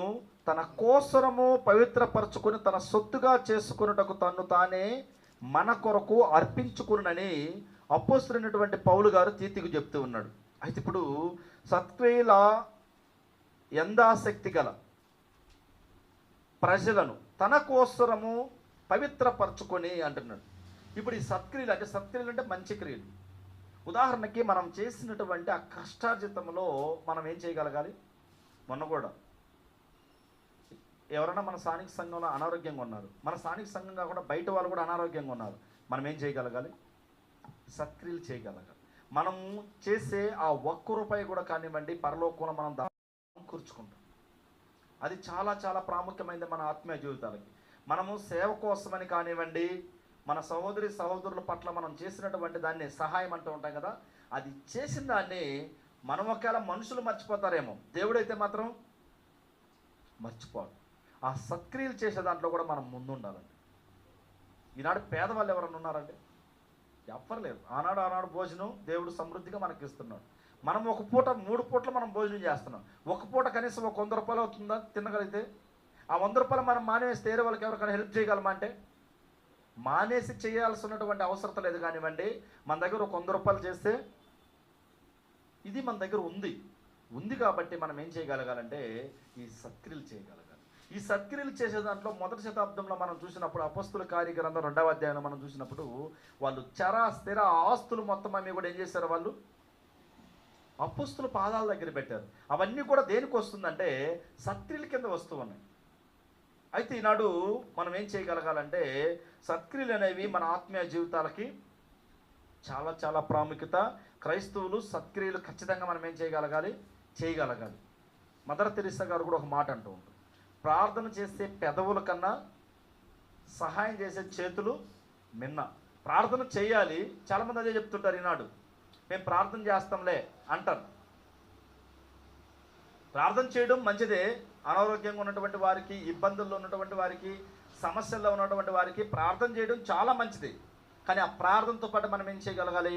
[SPEAKER 1] తన కోసరము పవిత్రపరచుకుని తన సొత్తుగా చేసుకున్నటకు తన్ను తానే మన కొరకు అర్పించుకునని అపోస్తలుడైనటువంటి పౌలు గారు తీతుకు చెప్తూ ఉన్నాడు. అయితే ఇప్పుడు సత్క్రియల ఎందాసక్తి గల ప్రజలను తన కోసరము పవిత్రపరచుకొని అంటున్నాడు. ఇప్పుడు ఈ సత్క్రియలు అంటే సత్క్రియలు అంటే మంచి క్రియలు. ఉదాహరణకి మనం చేసినటువంటి ఆ కష్టార్జితంలో మనం ఏం చేయగలగాలి? మొన్న కూడా ఎవరైనా మన స్థానిక సంఘంలో అనారోగ్యంగా ఉన్నారు, మన స్థానిక సంఘం కాకుండా బయట వాళ్ళు కూడా అనారోగ్యంగా ఉన్నారు, మనం ఏం చేయగలగాలి? సత్క్రియలు చేయగలగాలి. మనం చేసే ఆ ఒక్క రూపాయి కూడా కానివ్వండి పరలోకంలో మనం దానం కూర్చుకుంటాం. అది చాలా చాలా ప్రాముఖ్యమైనది మన ఆత్మీయ జీవితాలకి. మనము సేవ కోసమని కానివ్వండి, మన సహోదరి సహోదరుల పట్ల మనం చేసినటువంటి దాన్ని సహాయం అంటూ ఉంటాం కదా, అది చేసిన దాన్ని మనం ఒకవేళ మనుషులు మర్చిపోతారేమో, దేవుడైతే మాత్రం మర్చిపోడు. ఆ సత్క్రియలు చేసే దాంట్లో కూడా మనం ముందుండాలండి. ఈనాడు పేదవాళ్ళు ఎవరన్నా ఉన్నారండి? ఎవ్వరు లేరు. ఆనాడు భోజనం దేవుడు సమృద్ధిగా మనకి ఇస్తున్నాడు. మనం ఒక పూట 3 పూటలు మనం భోజనం చేస్తున్నాం. ఒక పూట కనీసం ఒక 100 రూపాయలు అవుతుందా తినగలిగితే? ఆ 100 రూపాయలు మనం మానేస్తే వేరే వాళ్ళకి ఎవరికైనా హెల్ప్ చేయగలమా అంటే మానేసి చేయాల్సినటువంటి అవసరం లేదు కానివ్వండి. మన దగ్గర ఒక 100 రూపాయలు చేస్తే ఇది మన దగ్గర ఉంది కాబట్టి మనం ఏం చేయగలగాలంటే ఈ సత్క్రియలు చేయగలగాలి. ఈ సత్క్రియలు చేసే దాంట్లో మొదటి శతాబ్దంలో మనం చూసినప్పుడు అపొస్తలుల కార్యగ్రంథం 2వ అధ్యాయంలో మనం చూసినప్పుడు వాళ్ళు స్థిర ఆస్తులు మొత్తం అన్నీ కూడా ఏం చేశారు? వాళ్ళు అపొస్తలుల పాదాల దగ్గర పెట్టారు. అవన్నీ కూడా దేనికి వస్తుందంటే సత్క్రియల కింద వస్తూ ఉన్నాయి. అయితే ఈనాడు మనం ఏం చేయగలగాలంటే సత్క్రియలు అనేవి మన ఆత్మీయ జీవితాలకి చాలా చాలా ప్రాముఖ్యత. క్రైస్తవులు సత్క్రియలు ఖచ్చితంగా మనం ఏం చేయగలగాలి. మదర్ తెరిసా గారు కూడా ఒక మాట అంటూ ఉంటారు, ప్రార్థన చేసే పెదవుల కన్నా సహాయం చేసే చేతులు మిన్న. ప్రార్థన చేయాలి, చాలామంది అదే చెప్తుంటారు ఈనాడు, మేము ప్రార్థన చేస్తాంలే అంటారు. ప్రార్థన చేయడం మంచిదే. అనారోగ్యంగా ఉన్నటువంటి వారికి, ఇబ్బందుల్లో ఉన్నటువంటి వారికి, సమస్యల్లో ఉన్నటువంటి వారికి ప్రార్థన చేయడం చాలా మంచిది. కానీ ఆ ప్రార్థనతో పాటు మనం ఏం చేయగలగాలి?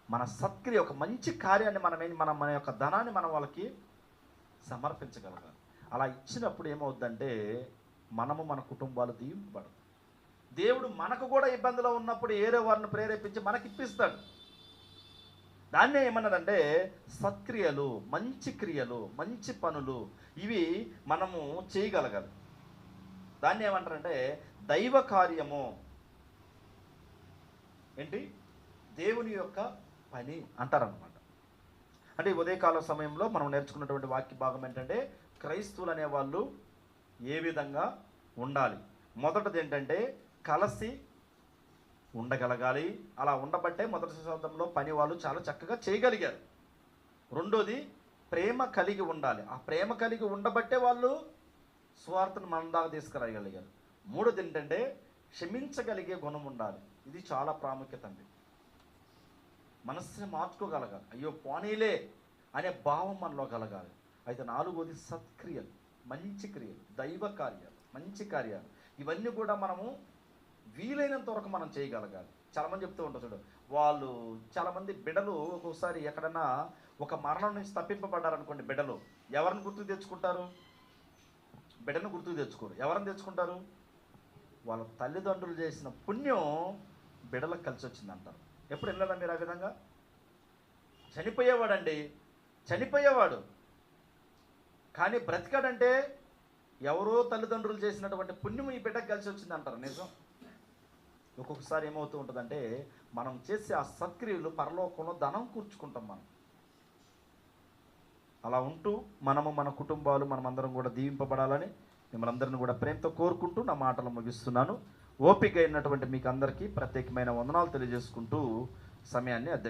[SPEAKER 1] మన సత్క్రియ, ఒక మంచి కార్యాన్ని మన యొక్క ధనాన్ని మనం వాళ్ళకి సమర్పించగలగాలి. అలా ఇచ్చినప్పుడు ఏమవుద్దంటే మనము మన కుటుంబాలు దీవింపబడతాం. దేవుడు మనకు కూడా ఇబ్బందిలో ఉన్నప్పుడు ఏరే వారిని ప్రేరేపించి మనకి ఇప్పిస్తాడు. దాన్నే ఏమన్నదంటే సత్క్రియలు, మంచి క్రియలు, మంచి పనులు, ఇవి మనము చేయగలగాలి. దాన్ని ఏమంటారంటే దైవ కార్యము. ఏంటి? దేవుని యొక్క పని అంటారనమాట. అంటే ఉదయకాల సమయంలో మనం నేర్చుకున్నటువంటి వాక్య భాగం ఏంటంటే క్రైస్తవులు అనేవాళ్ళు ఏ విధంగా ఉండాలి. మొదటిది ఏంటంటే కలిసి ఉండగలగాలి. అలా ఉండబట్టే మొదటి శతాబ్దంలో పని వాళ్ళు చాలా చక్కగా చేయగలిగారు. రెండోది ప్రేమ కలిగి ఉండాలి. ఆ ప్రేమ కలిగి ఉండబట్టే వాళ్ళు స్వార్థను మన దాకా తీసుకురాగలిగారు. మూడోది ఏంటంటే క్షమించగలిగే గుణం ఉండాలి. ఇది చాలా ప్రాముఖ్యత అండి. మనస్సుని మార్చుకోగలగాలి, అయ్యో పోనీలే అనే భావం మనలో కలగాలి. అయితే నాలుగోది సత్క్రియలు, మంచి క్రియలు, దైవ కార్యాలు, మంచి కార్యాలు, ఇవన్నీ కూడా మనము వీలైనంత వరకు మనం చేయగలగాలి. చాలామంది చెప్తూ ఉంటారు చూడు, వాళ్ళు చాలామంది బిడ్డలు ఒక్కొక్కసారి ఎక్కడన్నా ఒక మరణం నుంచి తప్పింపబడ్డారనుకోండి, బిడ్డలు ఎవరిని గుర్తుకు తెచ్చుకుంటారు? బిడ్డను గుర్తుకు తెచ్చుకోరు. ఎవరిని తెచ్చుకుంటారు? వాళ్ళ తల్లిదండ్రులు చేసిన పుణ్యం బిడ్డలకు కలిసి వచ్చిందంటారు. ఎప్పుడు వెళ్ళదా మీరు ఆ విధంగా? చనిపోయేవాడు కానీ బ్రతికాడంటే ఎవరో తల్లిదండ్రులు చేసినటువంటి పుణ్యం ఈ బిడ్డకు కలిసి వచ్చింది అంటారు. నిజం. ఒక్కొక్కసారి ఏమవుతూ ఉంటుందంటే మనం చేసే ఆ సత్క్రియలు పరలోకంలో ధనం కూర్చుకుంటాం మనం. అలా ఉంటూ మనము, మన కుటుంబాలు, మనమందరం కూడా దీవింపబడాలని మిమ్మల్ని అందరిని కూడా ప్రేమతో కోరుకుంటూ నా మాటలు ముగిస్తున్నాను. ఓపిక అయినటువంటి మీకు అందరికీ ప్రత్యేకమైన వందనాలు తెలియజేసుకుంటూ సమయాన్ని